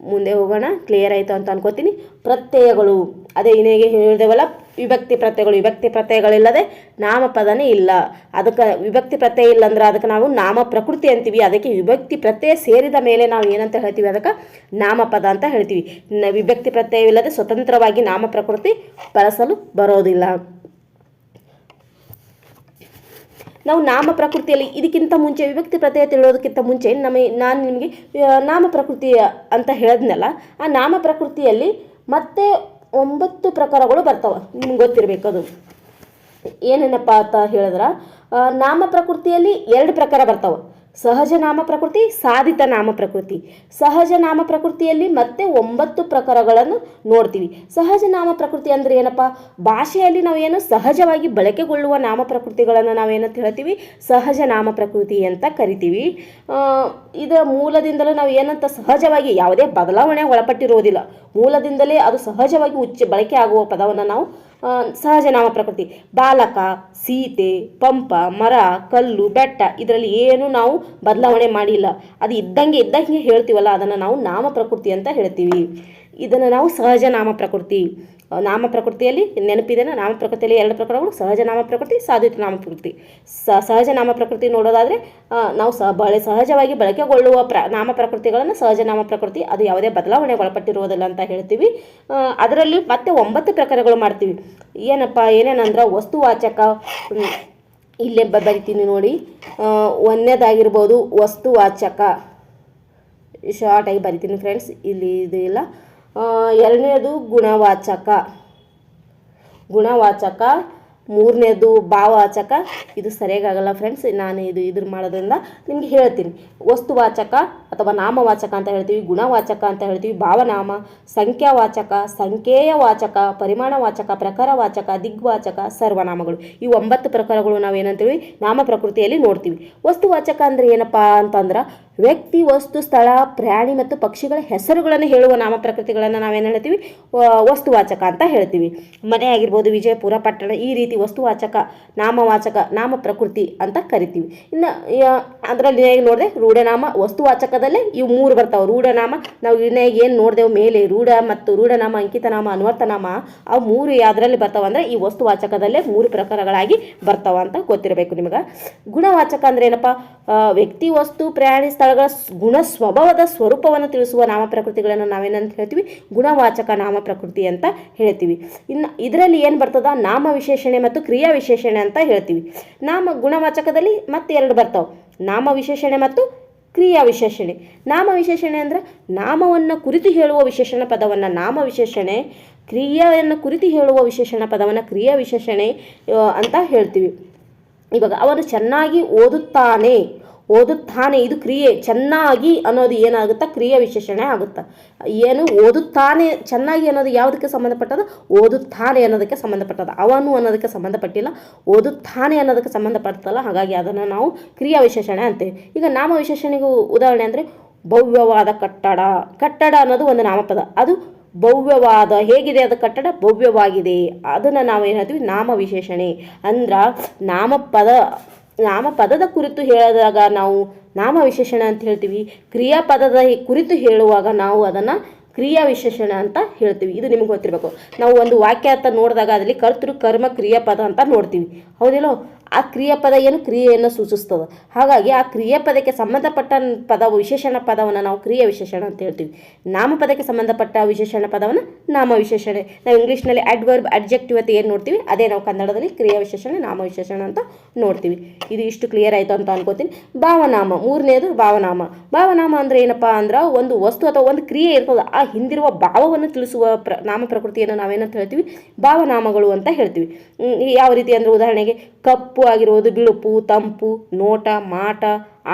Speaker 1: ಮುಂದೆ ಹೋಗೋಣ. ಕ್ಲಿಯರ್ ಆಯಿತು ಅಂತ ಅನ್ಕೋತೀನಿ. ಪ್ರತ್ಯಯಗಳು, ಅದೇ ಇನ್ನೇಗೆ ಹೇಳಿದೆವಲ್ಲ, ವಿಭಕ್ತಿ ಪ್ರತ್ಯಯಗಳು. ವಿಭಕ್ತಿ ಪ್ರತ್ಯಯಗಳಿಲ್ಲದೆ ನಾಮಪದನೇ ಇಲ್ಲ. ಅದಕ್ಕೆ ವಿಭಕ್ತಿ ಪ್ರತ್ಯಯ ಇಲ್ಲ ಅಂದ್ರೆ ಅದಕ್ಕೆ ನಾವು ನಾಮ ಪ್ರಕೃತಿ ಅಂತೀವಿ. ಅದಕ್ಕೆ ವಿಭಕ್ತಿ ಪ್ರತ್ಯಯ ಸೇರಿದ ಮೇಲೆ ನಾವು ಏನಂತ ಹೇಳ್ತೀವಿ? ಅದಕ್ಕೆ ನಾಮಪದ ಅಂತ ಹೇಳ್ತೀವಿ. ವಿಭಕ್ತಿ ಪ್ರತ್ಯಯವಿಲ್ಲದೆ ಸ್ವತಂತ್ರವಾಗಿ ನಾಮ ಪ್ರಕೃತಿ ಬಳಸಲು ಬರೋದಿಲ್ಲ. ನಾವು ನಾಮ ಪ್ರಕೃತಿಯಲ್ಲಿ ಇದಕ್ಕಿಂತ ಮುಂಚೆ ವಿಭಕ್ತಿ ಪ್ರತ್ಯಯ ತಿಳಿಯೋದಕ್ಕಿಂತ ಮುಂಚೆ ನಾನು ನಿಮಗೆ ನಾಮ ಪ್ರಕೃತಿ ಅಂತ ಹೇಳಿದ್ನಲ್ಲ, ಆ ನಾಮ ಪ್ರಕೃತಿಯಲ್ಲಿ ಮತ್ತೆ 9 ಪ್ರಕಾರಗಳು ಬರ್ತಾವೆ. ನಿಮ್ಗೆ ಗೊತ್ತಿರಬೇಕದು ಏನೇನಪ್ಪ ಅಂತ ಹೇಳಿದ್ರೆ, ನಾಮ ಪ್ರಕೃತಿಯಲ್ಲಿ 2 ಪ್ರಕಾರ ಬರ್ತಾವೆ: ಸಹಜ ನಾಮ ಪ್ರಕೃತಿ, ಸಾಧಿತ ನಾಮ ಪ್ರಕೃತಿ. ಸಹಜ ನಾಮ ಪ್ರಕೃತಿಯಲ್ಲಿ ಮತ್ತೆ 9 ಪ್ರಕಾರಗಳನ್ನು ನೋಡ್ತೀವಿ. ಸಹಜ ನಾಮ ಪ್ರಕೃತಿ ಅಂದರೆ ಏನಪ್ಪ? ಭಾಷೆಯಲ್ಲಿ ನಾವು ಏನು ಸಹಜವಾಗಿ ಬಳಕೆಗೊಳ್ಳುವ ನಾಮ ಪ್ರಕೃತಿಗಳನ್ನು ನಾವೇನಂತ ಹೇಳ್ತೀವಿ? ಸಹಜ ನಾಮ ಪ್ರಕೃತಿ ಅಂತ ಕರಿತೀವಿ. ಇದರ ಮೂಲದಿಂದಲೂ ನಾವು ಏನಂತ ಸಹಜವಾಗಿ ಯಾವುದೇ ಬದಲಾವಣೆ ಒಳಪಟ್ಟಿರುವುದಿಲ್ಲ. ಮೂಲದಿಂದಲೇ ಅದು ಸಹಜವಾಗಿ ಬಳಕೆ ಆಗುವ ಪದವನ್ನು ನಾವು ಸಹಜ ನಾಮ ಪ್ರಕೃತಿ. ಬಾಲಕ, ಸೀತೆ, ಪಂಪ, ಮರ, ಕಲ್ಲು, ಬೆಟ್ಟ, ಇದರಲ್ಲಿ ಏನು ನಾವು ಬದಲಾವಣೆ ಮಾಡಿಲ್ಲ. ಅದು ಇದ್ದಂಗೆ ಹೇಳ್ತೀವಲ್ಲ, ಅದನ್ನು ನಾವು ನಾಮ ಪ್ರಕೃತಿ ಅಂತ ಹೇಳ್ತೀವಿ. ಇದನ್ನು ನಾವು ಸಹಜ ನಾಮ ಪ್ರಕೃತಿ. ನಾಮ ಪ್ರಕೃತಿಯಲ್ಲಿ ನೆನಪಿದೆನಾ? ನಾಮ ಪ್ರಕೃತಿಯಲ್ಲಿ 2 ಪ್ರಕಾರಗಳು: ಸಹಜ ನಾಮ ಪ್ರಕೃತಿ, ಸಾಧಿತ ನಾಮ ಪ್ರಕೃತಿ. ಸಹಜ ನಾಮ ಪ್ರಕೃತಿ ನೋಡೋದಾದರೆ ನಾವು ಸಹಜವಾಗಿ ಬಳಕೆಗೊಳ್ಳುವ ನಾಮ ಪ್ರಕೃತಿಗಳನ್ನು ಸಹಜ ನಾಮ ಪ್ರಕೃತಿ, ಅದು ಯಾವುದೇ ಬದಲಾವಣೆ ಒಳಪಟ್ಟಿರುವುದಿಲ್ಲ ಅಂತ ಹೇಳ್ತೀವಿ. ಅದರಲ್ಲಿ ಮತ್ತೆ 9 ಪ್ರಕಾರಗಳು ಮಾಡ್ತೀವಿ. ಏನೇನಂದ್ರೆ ವಸ್ತುವಾಚಕ. ಇಲ್ಲೇ ಬರಿತೀನಿ ನೋಡಿ. ಒಂದನೇದಾಗಿರ್ಬೋದು ವಸ್ತುವಾಚಕ, ಶಾರ್ಟಾಗಿ ಬರಿತೀನಿ ಫ್ರೆಂಡ್ಸ್, ಇಲ್ಲಿ ಇದು ಇಲ್ಲ. ಎರಡನೇದು ಗುಣವಾಚಕ. ಮೂರನೇದು ಭಾವವಾಚಕ. ಇದು ಸರಿಯಾಗಲ್ಲ ಫ್ರೆಂಡ್ಸ್, ನಾನು ಇದ್ರ ಮಾಡೋದ್ರಿಂದ ನಿಮಗೆ ಹೇಳ್ತೀನಿ. ವಸ್ತುವಾಚಕ ಅಥವಾ ನಾಮವಾಚಕ ಅಂತ ಹೇಳ್ತೀವಿ, ಗುಣವಾಚಕ ಅಂತ ಹೇಳ್ತೀವಿ, ಭಾವನಾಮ, ಸಂಖ್ಯಾವಾಚಕ, ಸಂಖ್ಯೇಯವಾಚಕ, ಪರಿಮಾಣವಾಚಕ, ಪ್ರಕಾರವಾಚಕ, ದಿಗ್ವಾಚಕ, ಸರ್ವನಾಮಗಳು. ಈ 9 ಪ್ರಕಾರಗಳು ನಾವೇನಂತೀವಿ? ನಾಮ ಪ್ರಕೃತಿಯಲ್ಲಿ ನೋಡ್ತೀವಿ. ವಸ್ತುವಾಚಕ ಅಂದರೆ ಏನಪ್ಪ ಅಂತಂದ್ರೆ ವ್ಯಕ್ತಿ, ವಸ್ತು, ಸ್ಥಳ, ಪ್ರಾಣಿ ಮತ್ತು ಪಕ್ಷಿಗಳ ಹೆಸರುಗಳನ್ನು ಹೇಳುವ ನಾಮ ಪ್ರಕೃತಿಗಳನ್ನು ನಾವೇನು ಹೇಳ್ತೀವಿ? ವಸ್ತುವಾಚಕ ಅಂತ ಹೇಳ್ತೀವಿ. ಮನೆ ಆಗಿರ್ಬೋದು, ವಿಜಯಪುರ, ಪಟ್ಟಣ, ಈ ರೀತಿ ವಸ್ತುವಾಚಕ, ನಾಮವಾಚಕ, ನಾಮ ಪ್ರಕೃತಿ ಅಂತ ಕರಿತೀವಿ. ಇನ್ನು ಅದರಲ್ಲಿ ನೋಡಿದೆ ರೂಢನಾಮ, ವಸ್ತುವಾಚಕದಲ್ಲೇ ಇವು 3 ಬರ್ತಾವೆ. ರೂಢನಾಮ ನಾವು ಏನು ನೋಡಿದೆವು ಮೇಲೆ, ರೂಢ ಮತ್ತು ರೂಢನಾಮ, ಅಂಕಿತನಾಮ, ಅನ್ವರ್ಥನಾಮ, ಅವು 3 ಯಾವುದರಲ್ಲಿ ಬರ್ತಾವೆ ಅಂದರೆ ಈ ವಸ್ತುವಾಚಕದಲ್ಲೇ 3 ಪ್ರಕಾರಗಳಾಗಿ ಬರ್ತಾವ ಅಂತ ಗೊತ್ತಿರಬೇಕು ನಿಮಗೆ. ಗುಣವಾಚಕ ಅಂದ್ರೆ ಏನಪ್ಪ, ವ್ಯಕ್ತಿ, ವಸ್ತು, ಪ್ರಾಣಿ, ಸ್ಥಳಗಳ ಗುಣ ಸ್ವಭಾವದ ಸ್ವರೂಪವನ್ನು ತಿಳಿಸುವ ನಾಮ ಪ್ರಕೃತಿಗಳನ್ನು ನಾವೇನಂತ ಹೇಳ್ತೀವಿ, ಗುಣವಾಚಕ ನಾಮ ಪ್ರಕೃತಿ ಅಂತ ಹೇಳ್ತೀವಿ. ಇನ್ನು ಇದರಲ್ಲಿ ಏನು ಬರ್ತದ, ನಾಮ ವಿಶೇಷಣೆ ಮತ್ತು ಕ್ರಿಯಾ ವಿಶೇಷಣೆ ಅಂತ ಹೇಳ್ತೀವಿ. ಗುಣವಾಚಕದಲ್ಲಿ ಮತ್ತೆ 2 ಬರ್ತಾವೆ, ನಾಮ ವಿಶೇಷಣೆ ಮತ್ತು ಕ್ರಿಯಾ ವಿಶೇಷಣೆ. ನಾಮ ವಿಶೇಷಣೆ ಅಂದ್ರೆ ನಾಮವನ್ನು ಕುರಿತು ಹೇಳುವ ವಿಶೇಷಣ ಪದವನ್ನು ನಾಮ ವಿಶೇಷಣೆ, ಕ್ರಿಯೆಯನ್ನು ಕುರಿತು ಹೇಳುವ ವಿಶೇಷಣ ಪದವನ್ನು ಕ್ರಿಯಾ ವಿಶೇಷಣೆ ಅಂತ ಹೇಳ್ತೀವಿ. ಇವಾಗ ಅವನು ಚೆನ್ನಾಗಿ ಓದುತ್ತಾನೆ ಇದು ಕ್ರಿಯೆ, ಚೆನ್ನಾಗಿ ಅನ್ನೋದು ಏನಾಗುತ್ತಾ, ಕ್ರಿಯಾ ವಿಶೇಷಣೆ ಆಗುತ್ತಾ. ಏನು ಓದುತ್ತಾನೆ ಚೆನ್ನಾಗಿ ಅನ್ನೋದು ಯಾವುದಕ್ಕೆ ಸಂಬಂಧಪಟ್ಟದ, ಓದುತ್ತಾನೆ ಅನ್ನೋದಕ್ಕೆ ಸಂಬಂಧಪಟ್ಟದ, ಅವನು ಅನ್ನೋದಕ್ಕೆ ಸಂಬಂಧಪಟ್ಟಿಲ್ಲ, ಓದುತ್ತಾನೆ ಅನ್ನೋದಕ್ಕೆ ಸಂಬಂಧಪಡ್ತಲ್ಲ. ಹಾಗಾಗಿ ಅದನ್ನು ನಾವು ಕ್ರಿಯಾ ವಿಶೇಷಣೆ ಅಂತೇವೆ. ಈಗ ನಾಮ ವಿಶೇಷಣೆಗೂ ಉದಾಹರಣೆ ಅಂದರೆ ಭವ್ಯವಾದ ಕಟ್ಟಡ ಅನ್ನೋದು ಒಂದು ನಾಮಪದ, ಅದು ಭವ್ಯವಾದ, ಹೇಗಿದೆ ಅದು ಕಟ್ಟಡ, ಭವ್ಯವಾಗಿದೆ, ಅದನ್ನು ನಾವು ಏನು ಹೇಳ್ತೀವಿ, ನಾಮ ವಿಶೇಷಣೆ. ಅಂದ್ರೆ ನಾಮಪದದ ಕುರಿತು ಹೇಳಿದಾಗ ನಾವು ನಾಮ ವಿಶೇಷಣ ಅಂತ ಹೇಳ್ತೀವಿ. ಕ್ರಿಯಾಪದದ ಕುರಿತು ಹೇಳುವಾಗ ನಾವು ಅದನ್ನು ಕ್ರಿಯಾ ವಿಶೇಷಣ ಅಂತ ಹೇಳ್ತೀವಿ. ಇದು ನಿಮಗೆ ಗೊತ್ತಿರಬೇಕು. ನಾವು ಒಂದು ವಾಕ್ಯ ಅಂತ ನೋಡಿದಾಗ ಅದರಲ್ಲಿ ಕರ್ತೃ ಕರ್ಮ ಕ್ರಿಯಾಪದ ಅಂತ ನೋಡ್ತೀವಿ, ಹೌದಿಲ್ಲೋ. ಆ ಕ್ರಿಯಾಪದ ಏನು, ಕ್ರಿಯೆಯನ್ನು ಸೂಚಿಸ್ತದೆ. ಹಾಗಾಗಿ ಆ ಕ್ರಿಯಾಪದಕ್ಕೆ ಸಂಬಂಧಪಟ್ಟ ವಿಶೇಷಣ ಪದವನ್ನು ನಾವು ಕ್ರಿಯಾ ವಿಶೇಷಣ ಅಂತ ಹೇಳ್ತೀವಿ. ನಾಮಪದಕ್ಕೆ ಸಂಬಂಧಪಟ್ಟ ವಿಶೇಷಣ ಪದವನ್ನು ನಾಮ ವಿಶೇಷಣೆ. ನಾವು ಇಂಗ್ಲೀಷ್ನಲ್ಲಿ ಅಡ್ವರ್ಬ್, ಅಡ್ಜೆಕ್ಟಿವ್ ಅಂತ ಏನು ನೋಡ್ತೀವಿ, ಅದೇ ನಾವು ಕನ್ನಡದಲ್ಲಿ ಕ್ರಿಯಾ ವಿಶೇಷಣೆ, ನಾಮ ವಿಶೇಷಣ ಅಂತ ನೋಡ್ತೀವಿ. ಇದು ಇಷ್ಟು ಕ್ಲಿಯರ್ ಆಯಿತು ಅಂತ ಅನ್ಕೋತೀನಿ. ಭಾವನಾಮ, 3ನೇದು ಭಾವನಾಮ ಅಂದರೆ ಏನಪ್ಪ ಅಂದ್ರೆ ಒಂದು ವಸ್ತು ಅಥವಾ ಒಂದು ಕ್ರಿಯೆ ಇರ್ತದೆ, ಆ ಹಿಂದಿರುವ ಭಾವವನ್ನು ತಿಳಿಸುವ ನಾಮ ಪ್ರಕೃತಿಯನ್ನು ನಾವೇನಂತ ಹೇಳ್ತೀವಿ, ಭಾವನಾಮಗಳು ಅಂತ ಹೇಳ್ತೀವಿ. ಯಾವ ರೀತಿ ಅಂದರೆ ಉದಾಹರಣೆಗೆ ಕಪ್ಪು ಆಗಿರುವುದು, ಬಿಳುಪು, ತಂಪು, ನೋಟ, ಮಾಟ,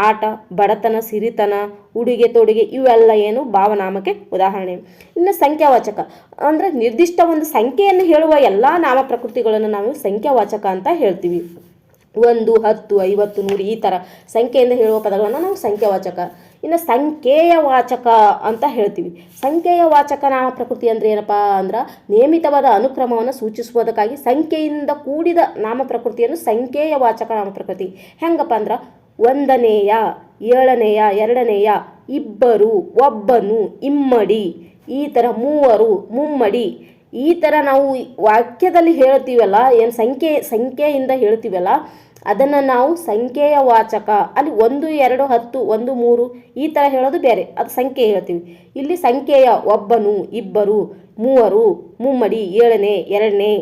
Speaker 1: ಆಟ, ಬಡತನ, ಸಿರಿತನ, ಉಡುಗೆ ತೊಡುಗೆ, ಇವೆಲ್ಲ ಏನು ಭಾವನಾಮಕ್ಕೆ ಉದಾಹರಣೆ. ಇನ್ನು ಸಂಖ್ಯಾವಾಚಕ ಅಂದರೆ ನಿರ್ದಿಷ್ಟ ಒಂದು ಸಂಖ್ಯೆಯನ್ನು ಹೇಳುವ ಎಲ್ಲ ನಾಮ ಪ್ರಕೃತಿಗಳನ್ನು ನಾವು ಸಂಖ್ಯಾವಾಚಕ ಅಂತ ಹೇಳ್ತೀವಿ. 1, 10, 50, 100 ಈ ಥರ ಸಂಖ್ಯೆಯಿಂದ ಹೇಳುವ ಪದಗಳನ್ನು ನಾವು ಸಂಖ್ಯಾವಾಚಕ. ಇನ್ನು ಸಂಖ್ಯೇಯ ವಾಚಕ ಅಂತ ಹೇಳ್ತೀವಿ. ಸಂಖ್ಯೇಯ ವಾಚಕ ನಾಮ ಪ್ರಕೃತಿ ಅಂದರೆ ಏನಪ್ಪ ಅಂದ್ರೆ ನಿಯಮಿತವಾದ ಅನುಕ್ರಮವನ್ನು ಸೂಚಿಸುವುದಕ್ಕಾಗಿ ಸಂಖ್ಯೆಯಿಂದ ಕೂಡಿದ ನಾಮ ಪ್ರಕೃತಿಯನ್ನು ಸಂಖ್ಯೇಯ ವಾಚಕ ನಾಮ ಪ್ರಕೃತಿ. ಹೆಂಗಪ್ಪ ಅಂದ್ರೆ 1ನೇಯ, 7ನೇಯ, 2ನೇಯ, ಇಬ್ಬರು, ಒಬ್ಬನು, ಇಮ್ಮಡಿ, ಈ ಥರ 3, ಮುಮ್ಮಡಿ, ಈ ಥರ ನಾವು ವಾಕ್ಯದಲ್ಲಿ ಹೇಳ್ತೀವಲ್ಲ, ಏನು ಸಂಖ್ಯೆಯಿಂದ ಹೇಳ್ತೀವಲ್ಲ, ಅದನ್ನು ನಾವು ಸಂಖ್ಯೆಯ ವಾಚಕ. ಅಲ್ಲಿ 1, 2, 10, 1, 3 ಈ ಥರ ಹೇಳೋದು ಬೇರೆ, ಅದು ಸಂಖ್ಯೆ ಹೇಳ್ತೀವಿ. ಇಲ್ಲಿ ಸಂಖ್ಯೆಯ ಒಬ್ಬನು, ಇಬ್ಬರು, 3, ಮುಮ್ಮಡಿ, 7ನೇ, 2ನೇ,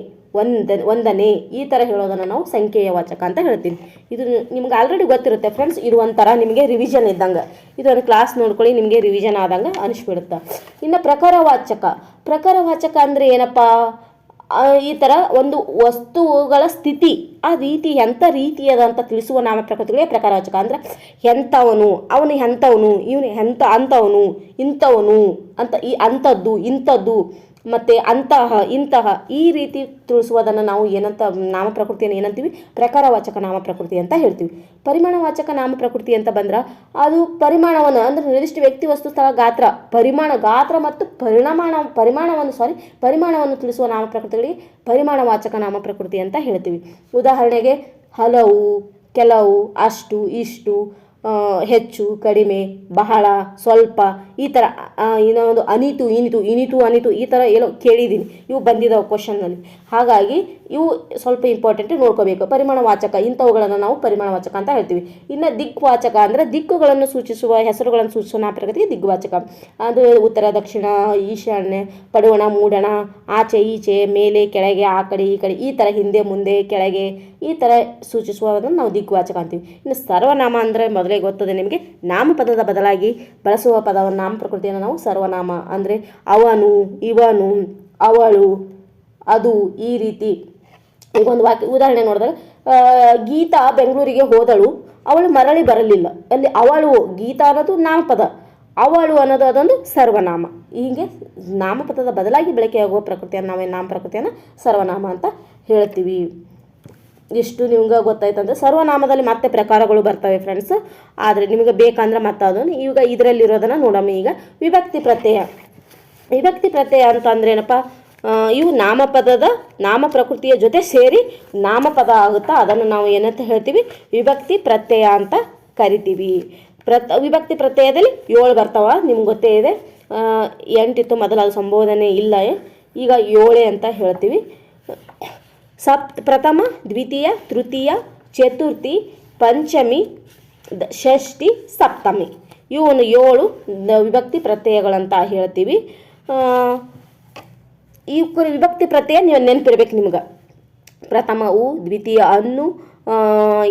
Speaker 1: 1ನೇ ಈ ಥರ ಹೇಳೋದನ್ನು ನಾವು ಸಂಖ್ಯೆಯ ವಾಚಕ ಅಂತ ಹೇಳ್ತೀವಿ. ಇದು ನಿಮ್ಗೆ ಆಲ್ರೆಡಿ ಗೊತ್ತಿರುತ್ತೆ ಫ್ರೆಂಡ್ಸ್. ಇದು ಒಂಥರ ನಿಮಗೆ ರಿವಿಷನ್ ಇದ್ದಂಗೆ, ಇದೊಂದು ಕ್ಲಾಸ್ ನೋಡ್ಕೊಳ್ಳಿ, ನಿಮಗೆ ರಿವಿಷನ್ ಆದಂಗೆ ಅನಿಸ್ಬಿಡುತ್ತೆ. ಇನ್ನು ಪ್ರಕಾರವಾಚಕ ಅಂದರೆ ಏನಪ್ಪ, ಈ ಥರ ಒಂದು ವಸ್ತುಗಳ ಸ್ಥಿತಿ, ಆ ರೀತಿ ಎಂಥ ರೀತಿಯದ ಅಂತ ತಿಳಿಸುವ ನಾಮ ಪ್ರಕೃತಿಗಳೇ ಪ್ರಕಾರವಾಚಕ. ಅಂದರೆ ಎಂಥವನು, ಅವನು ಎಂಥವನು, ಇವನು ಅಂಥವನು, ಇಂಥವನು ಅಂತ, ಈ ಅಂಥದ್ದು, ಇಂಥದ್ದು, ಮತ್ತು ಇಂತಹ ಈ ರೀತಿ ತಿಳಿಸುವುದನ್ನು ನಾವು ಏನಂತ ನಾಮ ಪ್ರಕೃತಿಯನ್ನು ಏನಂತೀವಿ, ಪ್ರಕಾರವಾಚಕ ನಾಮ ಪ್ರಕೃತಿ ಅಂತ ಹೇಳ್ತೀವಿ. ಪರಿಮಾಣವಾಚಕ ನಾಮ ಪ್ರಕೃತಿ ಅಂತ ಬಂದ್ರೆ ಅದು ಪರಿಮಾಣವನ್ನು ಅಂದರೆ ನಿರ್ದಿಷ್ಟ ವ್ಯಕ್ತಿ, ವಸ್ತು, ಸ್ಥಳ, ಗಾತ್ರ ಮತ್ತು ಪರಿಮಾಣವನ್ನು ತಿಳಿಸುವ ನಾಮ ಪ್ರಕೃತಿಗಳಿಗೆ ಪರಿಮಾಣವಾಚಕ ನಾಮ ಪ್ರಕೃತಿ ಅಂತ ಹೇಳ್ತೀವಿ. ಉದಾಹರಣೆಗೆ ಹಲವು, ಕೆಲವು, ಅಷ್ಟು, ಇಷ್ಟು, ಹೆಚ್ಚು, ಕಡಿಮೆ, ಬಹಳ, ಸ್ವಲ್ಪ ಈ ಥರ. ಇನ್ನೊಂದು ಅನಿತು, ಇನಿತು ಈ ಥರ ಏನೋ ಕೇಳಿದ್ದೀನಿ, ಇವು ಬಂದಿದ್ದಾವೆ ಕ್ವಶನ್ನಲ್ಲಿ. ಹಾಗಾಗಿ ಇವು ಸ್ವಲ್ಪ ಇಂಪಾರ್ಟೆಂಟ್ ನೋಡ್ಕೋಬೇಕು. ಪರಿಮಾಣವಾಚಕ ಇಂಥವುಗಳನ್ನು ನಾವು ಪರಿಮಾಣವಾಚಕ ಅಂತ ಹೇಳ್ತೀವಿ. ಇನ್ನು ದಿಗ್ವಾಚಕ ಅಂದರೆ ದಿಕ್ಕುಗಳನ್ನು ಸೂಚಿಸುವ, ಹೆಸರುಗಳನ್ನು ಸೂಚಿಸುವ ನಾಮ ಪ್ರಕೃತಿಗೆ ದಿಗ್ವಾಚಕ. ಅದು ಉತ್ತರ, ದಕ್ಷಿಣ, ಈಶಾನ್ಯ, ಪಡುವಣ, ಮೂಡಣ, ಆಚೆ, ಈಚೆ, ಮೇಲೆ, ಕೆಳಗೆ, ಆ ಕಡೆ, ಈ ಕಡೆ, ಈ ಥರ ಹಿಂದೆ, ಮುಂದೆ, ಕೆಳಗೆ ಈ ಥರ ಸೂಚಿಸುವುದನ್ನು ನಾವು ದಿಗ್ವಾಚಕ ಅಂತೀವಿ. ಇನ್ನು ಸರ್ವನಾಮ ಅಂದರೆ ಮೊದಲೇ ಗೊತ್ತದೆ ನಿಮಗೆ, ನಾಮಪದದ ಬದಲಾಗಿ ಬಳಸುವ ಪದವನ್ನು ನಾಮ ಪ್ರಕೃತಿಯನ್ನು ನಾವು ಸರ್ವನಾಮ ಅಂದರೆ ಅವನು, ಇವನು, ಅವಳು, ಅದು ಈ ರೀತಿ. ಈಗ ಒಂದು ಉದಾಹರಣೆ ನೋಡಿದಾಗ ಗೀತಾ ಬೆಂಗಳೂರಿಗೆ ಹೋದಳು, ಅವಳು ಮರಳಿ ಬರಲಿಲ್ಲ. ಅಲ್ಲಿ ಅವಳು, ಗೀತಾ ಅನ್ನೋದು ನಾಮಪದ, ಅವಳು ಅನ್ನೋದು ಅದೊಂದು ಸರ್ವನಾಮ. ಹೀಗೆ ನಾಮಪದದ ಬದಲಾಗಿ ಬಳಕೆಯಾಗುವ ಪ್ರಕೃತಿಯನ್ನು ನಾವೇ ನಾಮ ಪ್ರಕೃತಿಯನ್ನು ಸರ್ವನಾಮ ಅಂತ ಹೇಳ್ತೀವಿ. ಇಷ್ಟು ನಿಮ್ಗೆ ಗೊತ್ತಾಯ್ತಂದ್ರೆ ಸರ್ವನಾಮದಲ್ಲಿ ಮತ್ತೆ ಪ್ರಕಾರಗಳು ಬರ್ತವೆ ಫ್ರೆಂಡ್ಸ್. ಆದರೆ ನಿಮಗೆ ಬೇಕಂದ್ರೆ ಮತ್ತೆ ಅದನ್ನು ಈಗ ಇದರಲ್ಲಿರೋದನ್ನು ನೋಡಮ್ಮ. ಈಗ ವಿಭಕ್ತಿ ಪ್ರತ್ಯಯ ಅಂತಂದ್ರೆ ಏನಪ್ಪ, ಇವು ನಾಮ ಪ್ರಕೃತಿಯ ಜೊತೆ ಸೇರಿ ನಾಮಪದ ಆಗುತ್ತಾ, ಅದನ್ನು ನಾವು ಏನಂತ ಹೇಳ್ತೀವಿ, ವಿಭಕ್ತಿ ಪ್ರತ್ಯಯ ಅಂತ ಕರಿತೀವಿ. ವಿಭಕ್ತಿ ಪ್ರತ್ಯಯದಲ್ಲಿ 7 ಬರ್ತಾವ, ನಿಮ್ಗೆ ಗೊತ್ತೇ ಇದೆ. 8 ಇತ್ತು ಮೊದಲು, ಅದು ಸಂಬೋಧನೆ ಇಲ್ಲ, ಈಗ 7 ಅಂತ ಹೇಳ್ತೀವಿ. ಪ್ರಥಮ, ದ್ವಿತೀಯ, ತೃತೀಯ, ಚತುರ್ಥಿ, ಪಂಚಮಿ, ಷಷ್ಠಿ, ಸಪ್ತಮಿ, ಇವನು 7 ವಿಭಕ್ತಿ ಪ್ರತ್ಯಯಗಳಂತ ಹೇಳ್ತೀವಿ. ಈ ವಿಭಕ್ತಿ ಪ್ರತ್ಯಯ ನೀವು ನೆನಪಿರ್ಬೇಕು ನಿಮ್ಗೆ. ಪ್ರಥಮ ಉ, ದ್ವಿತೀಯ ಅನ್ನು,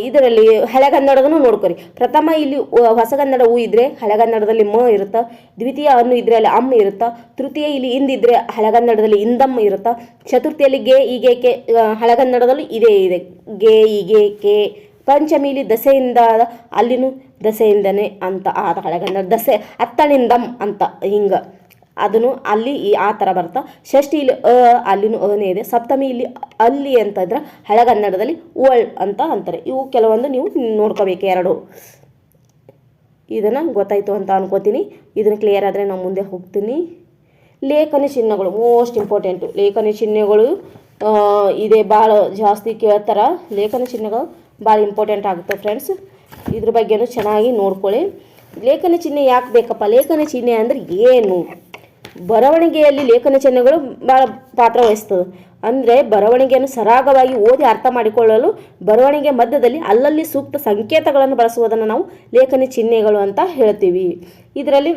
Speaker 1: ಇದರಲ್ಲಿ ಹಳೆಗನ್ನಡದೂ ನೋಡ್ಕೊರಿ. ಪ್ರಥಮ ಇಲ್ಲಿ ಹೊಸಗನ್ನಡ ಉ ಇದ್ದರೆ ಹಳೆಗನ್ನಡದಲ್ಲಿ ಮ ಇರುತ್ತಾ, ದ್ವಿತೀಯ ಅನ್ನು ಇದ್ದರೆ ಅಲ್ಲಿ ಅಮ್ಮ ಇರುತ್ತಾ, ತೃತೀಯ ಇಲ್ಲಿ ಇಂದಿದ್ರೆ ಹಳೆಗನ್ನಡದಲ್ಲಿ ಇಂದಮ್ಮ ಇರುತ್ತಾ, ಚತುರ್ಥಿಯಲ್ಲಿ ಗೆ ಈಗೆ ಕೆ ಹಳೆಗನ್ನಡದಲ್ಲಿ ಇದೇ ಇದೆ ಗೆ ಈಗೆ ಕೆ, ಪಂಚಮಿಲಿ ದಸೆಯಿಂದ ಅಲ್ಲಿನೂ ದಸೆಯಿಂದನೇ ಅಂತ ಆದ ಹಳೆಗನ್ನಡ, ದಸೆ ಅತ್ತಣಿಂದಮ್ ಅಂತ ಹಿಂಗೆ ಅದನ್ನು ಅಲ್ಲಿ ಆ ಥರ ಬರ್ತಾ. ಷಷ್ಠಿ ಇಲ್ಲಿ ಅಲ್ಲಿನೂ ಅನೇ ಇದೆ. ಸಪ್ತಮಿ ಇಲ್ಲಿ ಅಲ್ಲಿ ಅಂತಂದ್ರೆ ಹಳೆಗನ್ನಡದಲ್ಲಿ ಒಳ್ ಅಂತ ಅಂತಾರೆ. ಇವು ಕೆಲವೊಂದು ನೀವು ನೋಡ್ಕೋಬೇಕು 2. ಇದನ್ನು ಗೊತ್ತಾಯಿತು ಅಂತ ಅನ್ಕೋತೀನಿ. ಇದನ್ನು ಕ್ಲಿಯರ್ ಆದರೆ ನಾನು ಮುಂದೆ ಹೋಗ್ತೀನಿ. ಲೇಖನಿ ಚಿಹ್ನೆಗಳು ಮೋಸ್ಟ್ ಇಂಪಾರ್ಟೆಂಟು. ಲೇಖನಿ ಚಿಹ್ನೆಗಳು ಇದೆ, ಭಾಳ ಜಾಸ್ತಿ ಕೇಳ್ತಾರೆ. ಲೇಖನ ಚಿಹ್ನೆಗಳು ಭಾಳ ಇಂಪಾರ್ಟೆಂಟ್ ಆಗುತ್ತೆ ಫ್ರೆಂಡ್ಸ್. ಇದ್ರ ಬಗ್ಗೆನೂ ಚೆನ್ನಾಗಿ ನೋಡ್ಕೊಳ್ಳಿ. ಲೇಖನ ಚಿಹ್ನೆ ಯಾಕೆ ಬೇಕಪ್ಪ? ಲೇಖನ ಚಿಹ್ನೆ ಅಂದರೆ ಏನು? ಬರವಣಿಗೆಯಲ್ಲಿ ಲೇಖನ ಚಿಹ್ನೆಗಳು ಭಾಳ ಪಾತ್ರ ವಹಿಸ್ತದೆ. ಅಂದರೆ ಬರವಣಿಗೆಯನ್ನು ಸರಾಗವಾಗಿ ಓದಿ ಅರ್ಥ ಮಾಡಿಕೊಳ್ಳಲು ಬರವಣಿಗೆ ಮಧ್ಯದಲ್ಲಿ ಅಲ್ಲಲ್ಲಿ ಸೂಕ್ತ ಸಂಕೇತಗಳನ್ನು ಬಳಸುವುದನ್ನು ನಾವು ಲೇಖನಿ ಚಿಹ್ನೆಗಳು ಅಂತ ಹೇಳ್ತೀವಿ. ಇದರಲ್ಲಿ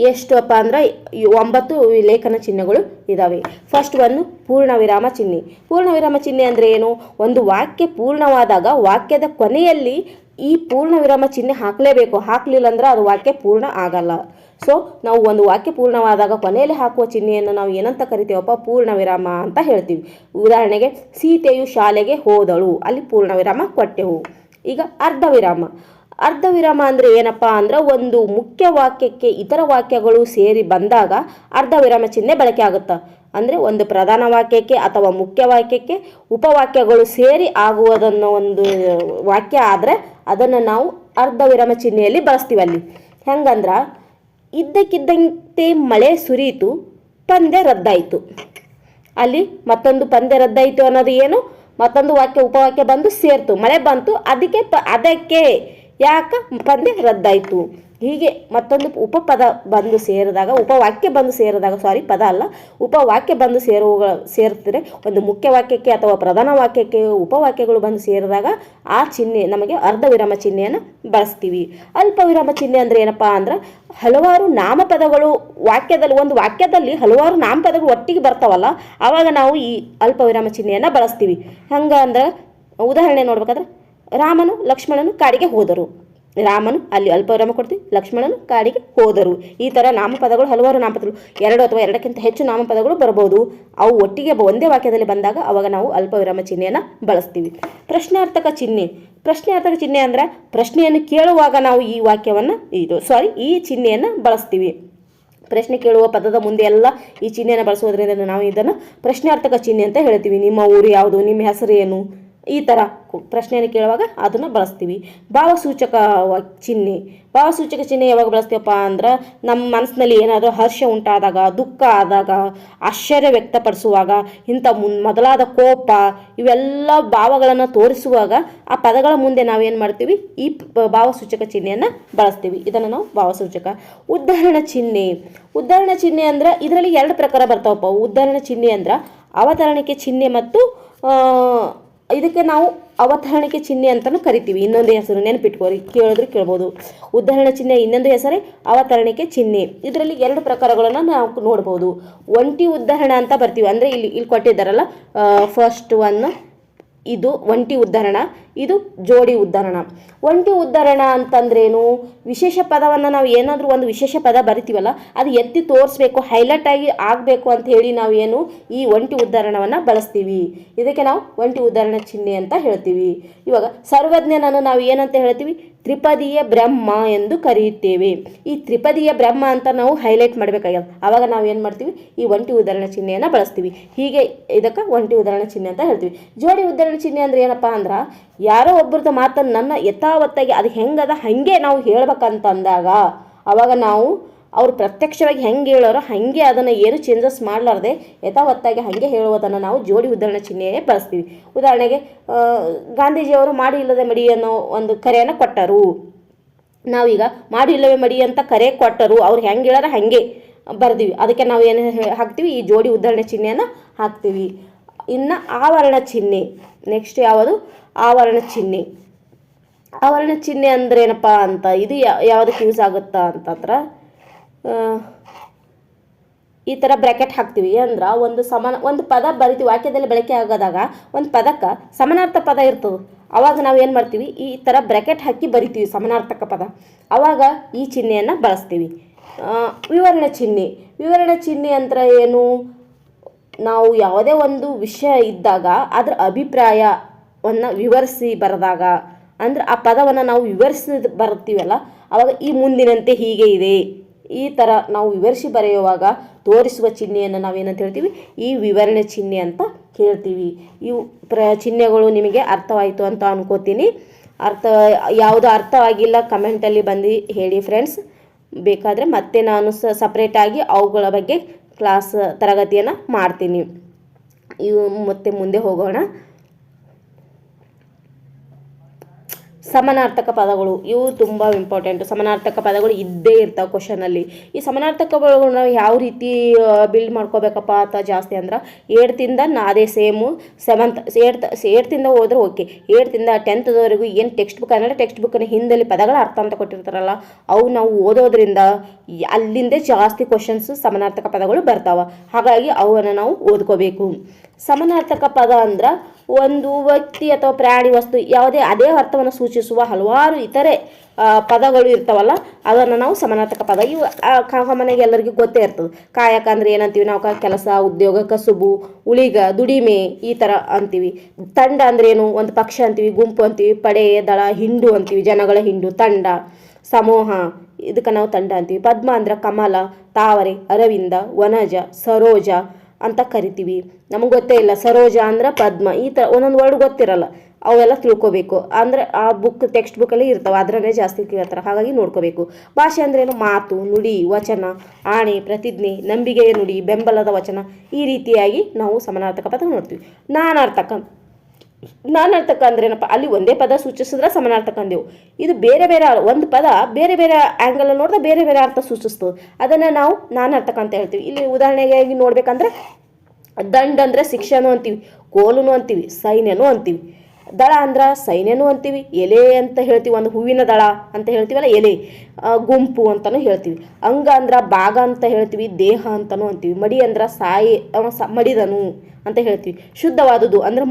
Speaker 1: ಎಷ್ಟಪ್ಪ ಅಂದ್ರೆ 9 ಲೇಖನ ಚಿಹ್ನೆಗಳು ಇದ್ದಾವೆ. ಫಸ್ಟ್ ಒಂದು ಪೂರ್ಣ ವಿರಾಮ ಚಿಹ್ನೆ. ಪೂರ್ಣ ವಿರಾಮ ಚಿಹ್ನೆ ಅಂದರೆ ಏನು? ಒಂದು ವಾಕ್ಯ ಪೂರ್ಣವಾದಾಗ ವಾಕ್ಯದ ಕೊನೆಯಲ್ಲಿ ಈ ಪೂರ್ಣ ವಿರಾಮ ಚಿಹ್ನೆ ಹಾಕಲೇಬೇಕು. ಹಾಕಲಿಲ್ಲ ಅಂದ್ರೆ ಅದು ವಾಕ್ಯ ಪೂರ್ಣ ಆಗಲ್ಲ. ಸೊ ನಾವು ಒಂದು ವಾಕ್ಯ ಪೂರ್ಣವಾದಾಗ ಕೊನೆಯಲ್ಲಿ ಹಾಕುವ ಚಿಹ್ನೆಯನ್ನು ನಾವು ಏನಂತ ಕರಿತೀವಪ್ಪ? ಪೂರ್ಣ ವಿರಾಮ ಅಂತ ಹೇಳ್ತೀವಿ. ಉದಾಹರಣೆಗೆ ಸೀತೆಯು ಶಾಲೆಗೆ ಹೋದಳು, ಅಲ್ಲಿ ಪೂರ್ಣ ವಿರಾಮ ಕೊಟ್ಟೆವು. ಈಗ ಅರ್ಧ ವಿರಾಮ. ಅರ್ಧ ವಿರಾಮ ಅಂದರೆ ಏನಪ್ಪ ಅಂದ್ರೆ ಒಂದು ಮುಖ್ಯ ವಾಕ್ಯಕ್ಕೆ ಇತರ ವಾಕ್ಯಗಳು ಸೇರಿ ಬಂದಾಗ ಅರ್ಧ ವಿರಾಮ ಚಿಹ್ನೆ ಬಳಕೆ ಆಗುತ್ತೆ. ಅಂದರೆ ಒಂದು ಪ್ರಧಾನ ವಾಕ್ಯಕ್ಕೆ ಅಥವಾ ಮುಖ್ಯ ವಾಕ್ಯಕ್ಕೆ ಉಪವಾಕ್ಯಗಳು ಸೇರಿ ಆಗುವುದನ್ನು ಒಂದು ವಾಕ್ಯ ಆದರೆ ಅದನ್ನು ನಾವು ಅರ್ಧ ವಿರಾಮ ಚಿಹ್ನೆಯಲ್ಲಿ ಬಳಸ್ತೀವಿ. ಅಲ್ಲಿ ಹೆಂಗಂದ್ರೆ ಇದ್ದಕ್ಕಿದ್ದಂತೆ ಮಳೆ ಸುರಿಯಿತು, ಪಂದ್ಯ ರದ್ದಾಯಿತು. ಅಲ್ಲಿ ಮತ್ತೊಂದು ಪಂದ್ಯ ರದ್ದಾಯಿತು ಅನ್ನೋದು ಏನು? ಮತ್ತೊಂದು ವಾಕ್ಯ ಉಪವಾಕ್ಯ ಬಂದು ಸೇರ್ತು, ಮಳೆ ಬಂತು, ಅದಕ್ಕೆ ಯಾಕೆ ಪಂದ್ಯ ರದ್ದಾಯಿತು. ಹೀಗೆ ಮತ್ತೊಂದು ಉಪಪದ ಬಂದು ಸೇರಿದಾಗ, ಉಪವಾಕ್ಯ ಬಂದು ಸೇರಿದಾಗ, ಪದ ಅಲ್ಲ, ಉಪವಾಕ್ಯ ಬಂದು ಸೇರ್ತಿದ್ರೆ ಒಂದು ಮುಖ್ಯ ವಾಕ್ಯಕ್ಕೆ ಅಥವಾ ಪ್ರಧಾನ ವಾಕ್ಯಕ್ಕೆ ಉಪವಾಕ್ಯಗಳು ಬಂದು ಸೇರಿದಾಗ ಆ ಚಿಹ್ನೆ ನಮಗೆ ಅರ್ಧ ವಿರಾಮ ಚಿಹ್ನೆಯನ್ನು ಬಳಸ್ತೀವಿ. ಅಲ್ಪ ವಿರಾಮ ಚಿಹ್ನೆ ಅಂದರೆ ಏನಪ್ಪ ಅಂದ್ರೆ ಹಲವಾರು ನಾಮಪದಗಳು ಒಂದು ವಾಕ್ಯದಲ್ಲಿ ಹಲವಾರು ನಾಮಪದಗಳು ಒಟ್ಟಿಗೆ ಬರ್ತಾವಲ್ಲ, ಆವಾಗ ನಾವು ಈ ಅಲ್ಪ ವಿರಾಮ ಚಿಹ್ನೆಯನ್ನು ಬಳಸ್ತೀವಿ. ಹಂಗೆ ಅಂದ್ರೆ ಉದಾಹರಣೆ ನೋಡ್ಬೇಕಾದ್ರೆ ರಾಮನು ಲಕ್ಷ್ಮಣನು ಕಾಡಿಗೆ ಹೋದರು. ರಾಮನು ಅಲ್ಲಿ ಅಲ್ಪ ವಿರಾಮ ಕೊಡ್ತೀವಿ, ಲಕ್ಷ್ಮಣನು ಕಾಡಿಗೆ ಹೋದರು. ಈ ಥರ ನಾಮಪದಗಳು ಹಲವಾರು ನಾಮಪದಗಳು 2 ಅಥವಾ 2ಕ್ಕಿಂತ ಹೆಚ್ಚು ನಾಮಪದಗಳು ಬರ್ಬೋದು. ಅವು ಒಟ್ಟಿಗೆ ಒಂದೇ ವಾಕ್ಯದಲ್ಲಿ ಬಂದಾಗ ಅವಾಗ ನಾವು ಅಲ್ಪ ವಿರಾಮ ಚಿಹ್ನೆಯನ್ನು ಬಳಸ್ತೀವಿ. ಪ್ರಶ್ನಾರ್ಥಕ ಚಿಹ್ನೆ. ಪ್ರಶ್ನಾರ್ಥಕ ಚಿಹ್ನೆ ಅಂದರೆ ಪ್ರಶ್ನೆಯನ್ನು ಕೇಳುವಾಗ ನಾವು ಈ ವಾಕ್ಯವನ್ನು ಈ ಚಿಹ್ನೆಯನ್ನು ಬಳಸ್ತೀವಿ. ಪ್ರಶ್ನೆ ಕೇಳುವ ಪದದ ಮುಂದೆ ಎಲ್ಲ ಈ ಚಿಹ್ನೆಯನ್ನು ಬಳಸೋದ್ರಿಂದ ನಾವು ಇದನ್ನು ಪ್ರಶ್ನಾರ್ಥಕ ಚಿಹ್ನೆ ಅಂತ ಹೇಳ್ತೀವಿ. ನಿಮ್ಮ ಊರು ಯಾವುದು, ನಿಮ್ಮ ಹೆಸರು ಏನು, ಈ ಥರ ಪ್ರಶ್ನೆಯನ್ನು ಕೇಳುವಾಗ ಅದನ್ನು ಬಳಸ್ತೀವಿ. ಭಾವಸೂಚಕ ಚಿಹ್ನೆ. ಭಾವಸೂಚಕ ಚಿಹ್ನೆ ಯಾವಾಗ ಬಳಸ್ತೀವಪ್ಪ ಅಂದ್ರೆ ನಮ್ಮ ಮನಸ್ಸಿನಲ್ಲಿ ಏನಾದರೂ ಹರ್ಷ ಉಂಟಾದಾಗ, ದುಃಖ ಆದಾಗ, ಆಶ್ಚರ್ಯ ವ್ಯಕ್ತಪಡಿಸುವಾಗ, ಇಂಥ ಮೊದಲಾದ ಕೋಪ, ಇವೆಲ್ಲ ಭಾವಗಳನ್ನು ತೋರಿಸುವಾಗ ಆ ಪದಗಳ ಮುಂದೆ ನಾವೇನು ಮಾಡ್ತೀವಿ? ಈ ಭಾವಸೂಚಕ ಚಿಹ್ನೆಯನ್ನು ಬಳಸ್ತೀವಿ. ಇದನ್ನು ನಾವು ಭಾವಸೂಚಕ. ಉದಾಹರಣ ಚಿಹ್ನೆ. ಉದಾಹರಣ ಚಿಹ್ನೆ ಅಂದ್ರೆ ಇದರಲ್ಲಿ 2 ಪ್ರಕಾರ ಬರ್ತಾವಪ್ಪ. ಉದಾಹರಣ ಚಿಹ್ನೆ ಅಂದ್ರೆ ಅವತರಣಿಕೆ ಚಿಹ್ನೆ ಮತ್ತು ಇದಕ್ಕೆ ನಾವು ಅವತರಣಿಕೆ ಚಿಹ್ನೆ ಅಂತಲೂ ಕರಿತೀವಿ. ಇನ್ನೊಂದು ಹೆಸರು ನೆನಪಿಟ್ಕೋರಿ, ಕೇಳ್ಬೋದು. ಉದಾಹರಣ ಚಿಹ್ನೆ ಇನ್ನೊಂದು ಹೆಸರೇ ಅವತರಣಿಕೆ ಚಿಹ್ನೆ. ಇದರಲ್ಲಿ 2 ಪ್ರಕಾರಗಳನ್ನು ನಾವು ನೋಡ್ಬೋದು. ಒಂಟಿ ಉದಾಹರಣ ಅಂತ ಬರ್ತೀವಿ. ಅಂದರೆ ಇಲ್ಲಿ ಕೊಟ್ಟಿದ್ದಾರಲ್ಲ, ಫಸ್ಟ್ ಒನ್ ಇದು ಒಂಟಿ ಉದಾಹರಣ, ಇದು ಜೋಡಿ ಉದಾಹರಣ. ಒಂಟಿ ಉದಾಹರಣ ಅಂತಂದ್ರೇನು? ವಿಶೇಷ ಪದವನ್ನು ನಾವು ಏನಾದರೂ ಒಂದು ವಿಶೇಷ ಪದ ಬರಿತೀವಲ್ಲ, ಅದು ಎತ್ತಿ ತೋರಿಸ್ಬೇಕು, ಹೈಲೈಟ್ ಆಗಿ ಆಗಬೇಕು ಅಂತ ಹೇಳಿ ನಾವು ಈ ಒಂಟಿ ಉದಾಹರಣವನ್ನು ಬಳಸ್ತೀವಿ. ಇದಕ್ಕೆ ನಾವು ಒಂಟಿ ಉದಾಹರಣ ಚಿಹ್ನೆ ಅಂತ ಹೇಳ್ತೀವಿ. ಇವಾಗ ಸರ್ವಜ್ಞನನ್ನು ನಾವು ಏನಂತ ಹೇಳ್ತೀವಿ? ತ್ರಿಪದಿಯ ಬ್ರಹ್ಮ ಎಂದು ಕರೆಯುತ್ತೇವೆ. ಈ ತ್ರಿಪದಿಯ ಬ್ರಹ್ಮ ಅಂತ ನಾವು ಹೈಲೈಟ್ ಮಾಡಬೇಕಾಗ್ಯದ. ಆವಾಗ ನಾವು ಏನು ಮಾಡ್ತೀವಿ? ಈ ಒಂಟಿ ಉದಾಹರಣ ಚಿಹ್ನೆಯನ್ನು ಬಳಸ್ತೀವಿ. ಹೀಗೆ ಇದಕ್ಕೆ ಒಂಟಿ ಉದಾಹರಣ ಚಿಹ್ನೆ ಅಂತ ಹೇಳ್ತೀವಿ. ಜೋಡಿ ಉದಾಹರಣ ಚಿಹ್ನೆ ಅಂದ್ರೆ ಏನಪ್ಪ ಅಂದ್ರೆ ಯಾರೋ ಒಬ್ಬರದ ಮಾತನ್ನು ನನ್ನ ಯಥಾವತ್ತಾಗಿ ಅದು ಹೆಂಗದ ಹಾಗೆ ನಾವು ಹೇಳ್ಬೇಕಂತ ಅಂದಾಗ ಅವಾಗ ನಾವು ಅವ್ರು ಪ್ರತ್ಯಕ್ಷವಾಗಿ ಹೆಂಗೆ ಹೇಳೋರೋ ಹಾಗೆ ಅದನ್ನು ಏನು ಚೇಂಜಸ್ ಮಾಡಲಾರ್ದೆ ಯಥಾವತ್ತಾಗಿ ಹಾಗೆ ಹೇಳುವುದನ್ನು ನಾವು ಜೋಡಿ ಉದಾಹರಣೆ ಚಿಹ್ನೆಯೇ ಬಳಸ್ತೀವಿ. ಉದಾಹರಣೆಗೆ ಗಾಂಧೀಜಿಯವರು ಮಾಡಿ ಇಲ್ಲದೆ ಮಡಿ ಅನ್ನೋ ಒಂದು ಕರೆಯನ್ನು ಕೊಟ್ಟರು. ನಾವೀಗ ಮಾಡಿ ಇಲ್ಲವೇ ಮಡಿ ಅಂತ ಕರೆ ಕೊಟ್ಟರು, ಅವ್ರು ಹೆಂಗೆ ಹೇಳಾರ ಹಾಗೆ ಬರ್ದೀವಿ. ಅದಕ್ಕೆ ನಾವು ಏನು ಹಾಕ್ತೀವಿ, ಈ ಜೋಡಿ ಉದಾಹರಣೆ ಚಿಹ್ನೆಯನ್ನು ಹಾಕ್ತೀವಿ. ಇನ್ನು ಆವರಣ ಚಿಹ್ನೆ ನೆಕ್ಸ್ಟ್ ಯಾವುದು, ಆವರಣ ಚಿಹ್ನೆ. ಆವರಣ ಚಿಹ್ನೆ ಅಂದ್ರೆ ಏನಪ್ಪ ಅಂತ, ಇದು ಯಾವುದಕ್ಕೆ ಯೂಸ್ ಆಗುತ್ತಾ ಅಂತಂದ್ರೆ ಈ ಥರ ಬ್ರ್ಯಾಕೆಟ್ ಹಾಕ್ತೀವಿ. ಅಂದ್ರೆ ಒಂದು ಪದ ಬರಿತೀವಿ, ವಾಕ್ಯದಲ್ಲಿ ಬಳಕೆ ಆಗೋದಾಗ ಒಂದು ಪದಕ್ಕೆ ಸಮಾನಾರ್ಥ ಪದ ಇರ್ತದೆ. ಅವಾಗ ನಾವು ಏನು ಮಾಡ್ತೀವಿ, ಈ ಥರ ಬ್ರ್ಯಾಕೆಟ್ ಹಾಕಿ ಬರಿತೀವಿ ಸಮಾನಾರ್ಥಕ ಪದ. ಆವಾಗ ಈ ಚಿಹ್ನೆಯನ್ನು ಬಳಸ್ತೀವಿ. ವಿವರಣೆ ಚಿಹ್ನೆ. ವಿವರಣೆ ಚಿಹ್ನೆ ಅಂದ್ರೆ ಏನು, ನಾವು ಯಾವುದೇ ಒಂದು ವಿಷಯ ಇದ್ದಾಗ ಅದರ ಅಭಿಪ್ರಾಯವನ್ನು ವಿವರಿಸಿ ಬರೆದಾಗ, ಅಂದ್ರೆ ಆ ಪದವನ್ನು ನಾವು ವಿವರಿಸಿ ಬರ್ತೀವಲ್ಲ, ಆವಾಗ ಈ ಮುಂದಿನಂತೆ ಹೀಗೆ ಇದೆ, ಈ ಥರ ನಾವು ವಿವರಿಸಿ ಬರೆಯುವಾಗ ತೋರಿಸುವ ಚಿಹ್ನೆಯನ್ನು ನಾವೇನಂತ ಹೇಳ್ತೀವಿ, ಈ ವಿವರಣೆ ಚಿಹ್ನೆ ಅಂತ ಹೇಳ್ತೀವಿ. ಇವು ಚಿಹ್ನೆಗಳು ನಿಮಗೆ ಅರ್ಥವಾಯಿತು ಅಂತ ಅನ್ಕೋತೀನಿ. ಯಾವುದು ಅರ್ಥವಾಗಿಲ್ಲ ಕಮೆಂಟಲ್ಲಿ ಬಂದು ಹೇಳಿ ಫ್ರೆಂಡ್ಸ್. ಬೇಕಾದರೆ ಮತ್ತೆ ನಾನು ಸಪ್ರೇಟಾಗಿ ಅವುಗಳ ಬಗ್ಗೆ ತರಗತಿಯನ್ನು ಮಾಡ್ತೀನಿ. ಇವು ಮತ್ತೆ ಮುಂದೆ ಹೋಗೋಣ. ಸಮಾನಾರ್ಥಕ ಪದಗಳು ಇವು ತುಂಬ ಇಂಪಾರ್ಟೆಂಟು. ಸಮಾನಾರ್ಥಕ ಪದಗಳು ಇದ್ದೇ ಇರ್ತಾವೆ ಕ್ವಶನಲ್ಲಿ. ಈ ಸಮಾನಾರ್ಥಕ ಪದಗಳು ನಾವು ಯಾವ ರೀತಿ ಬಿಲ್ಡ್ ಮಾಡ್ಕೋಬೇಕಪ್ಪ ಅಂತ ಜಾಸ್ತಿ ಅಂದ್ರೆ 8th ಅದೇ ಸೇಮು 7th ಹೋದ್ರೆ ಓಕೆ. 8th 10th ಏನು ಕನ್ನಡ ಟೆಕ್ಸ್ಟ್ ಬುಕ್ನ ಹಿಂದಲ್ಲಿ ಪದಗಳ ಅರ್ಥ ಅಂತ ಕೊಟ್ಟಿರ್ತಾರಲ್ಲ, ಅವು ನಾವು ಓದೋದ್ರಿಂದ ಅಲ್ಲಿಂದೇ ಜಾಸ್ತಿ ಕ್ವಶನ್ಸ್ ಸಮಾನಾರ್ಥಕ ಪದಗಳು ಬರ್ತಾವೆ. ಹಾಗಾಗಿ ಅವನ್ನು ನಾವು ಓದ್ಕೋಬೇಕು. ಸಮಾನಾರ್ಥಕ ಪದ ಅಂದ್ರೆ ಒಂದು ವ್ಯಕ್ತಿ ಅಥವಾ ಪ್ರಾಣಿ, ವಸ್ತು ಯಾವುದೇ ಅದೇ ಅರ್ಥವನ್ನು ಸೂಚಿಸುವ ಹಲವಾರು ಇತರೆ ಪದಗಳು ಇರ್ತಾವಲ್ಲ, ಅದನ್ನು ನಾವು ಸಮಾನಾರ್ಥಕ ಪದ. ಇವು ಕಾಮನ್ಯಾಗಿ ಎಲ್ಲರಿಗೂ ಗೊತ್ತೇ ಇರ್ತದೆ. ಕಾಯಕ ಅಂದ್ರೆ ಏನಂತೀವಿ ನಾವು, ಕೆಲಸ, ಉದ್ಯೋಗ, ಕಸುಬು, ಉಳಿಗ, ದುಡಿಮೆ ಈ ಥರ ಅಂತೀವಿ. ತಂಡ ಅಂದ್ರೆ ಏನು, ಒಂದು ಪಕ್ಷ ಅಂತೀವಿ, ಗುಂಪು ಅಂತೀವಿ, ಪಡೆ, ದಳ, ಹಿಂಡು ಅಂತೀವಿ, ಜನಗಳ ಹಿಂಡು, ತಂಡ, ಸಮೂಹ, ಇದಕ್ಕೆ ನಾವು ತಂಡ ಅಂತೀವಿ. ಪದ್ಮ ಅಂದ್ರೆ ಕಮಲ, ತಾವರೆ, ಅರವಿಂದ, ವನಜ, ಸರೋಜ ಅಂತ ಕರಿತೀವಿ. ನಮಗೆ ಗೊತ್ತೇ ಇಲ್ಲ ಸರೋಜ ಅಂದ್ರೆ ಪದ್ಮ, ಈ ಥರ ಒಂದೊಂದು ವರ್ಡ್ ಗೊತ್ತಿರಲ್ಲ, ಅವೆಲ್ಲ ತಿಳ್ಕೊಬೇಕು. ಅಂದರೆ ಆ ಟೆಕ್ಸ್ಟ್ ಬುಕ್ಕಲ್ಲಿ ಇರ್ತಾವೆ, ಅದರನ್ನೇ ಜಾಸ್ತಿ ಕೇಳ್ತಾರೆ, ಹಾಗಾಗಿ ನೋಡ್ಕೋಬೇಕು. ಭಾಷೆ ಅಂದ್ರೇನು, ಮಾತು, ನುಡಿ, ವಚನ, ಆಣೆ, ಪ್ರತಿಜ್ಞೆ, ನಂಬಿಕೆಯ ನುಡಿ, ಬೆಂಬಲದ ವಚನ, ಈ ರೀತಿಯಾಗಿ ನಾವು ಸಮಾನಾರ್ಥಕ ಪದ ನೋಡ್ತೀವಿ. ನಾನಾರ್ಥಕ ಅಂದ್ರೇನಪ್ಪ, ಅಲ್ಲಿ ಒಂದೇ ಪದ ಸೂಚಿಸಿದ್ರೆ ಸಮಾನಾರ್ಥಕ ಅಂದೆವು. ಇದು ಬೇರೆ ಬೇರೆ ಒಂದು ಪದ ಬೇರೆ ಬೇರೆ ಆ್ಯಂಗಲ್ ನೋಡಿದ್ರೆ ಬೇರೆ ಬೇರೆ ಅರ್ಥ ಸೂಚಿಸ್ತದೆ, ಅದನ್ನು ನಾವು ನಾನಾರ್ಥಕ ಅಂತ ಹೇಳ್ತೀವಿ. ಇಲ್ಲಿ ಉದಾಹರಣೆಗಾಗಿ ನೋಡ್ಬೇಕಂದ್ರೆ ದಂಡ ಅಂದರೆ ಶಿಕ್ಷೆನೂ ಅಂತೀವಿ, ಕೋಲುನು ಅಂತೀವಿ, ಸೈನ್ಯನೂ ಅಂತೀವಿ. ದಳ ಅಂದ್ರೆ ಸೈನ್ಯನೂ ಅಂತೀವಿ, ಎಲೆ ಅಂತ ಹೇಳ್ತೀವಿ, ಒಂದು ಹೂವಿನ ದಳ ಅಂತ ಹೇಳ್ತೀವಲ್ಲ ಎಲೆ, ಗುಂಪು ಅಂತಲೂ ಹೇಳ್ತೀವಿ. ಅಂಗ ಅಂದ್ರೆ ಭಾಗ ಅಂತ ಹೇಳ್ತೀವಿ, ದೇಹ ಅಂತಲೂ ಅಂತೀವಿ. ಮಡಿ ಅಂದ್ರೆ ಮಡಿದನು ಅಂತ ಹೇಳ್ತೀವಿ. ಶುದ್ಧವಾದದ್ದು ಅಂದ್ರೆ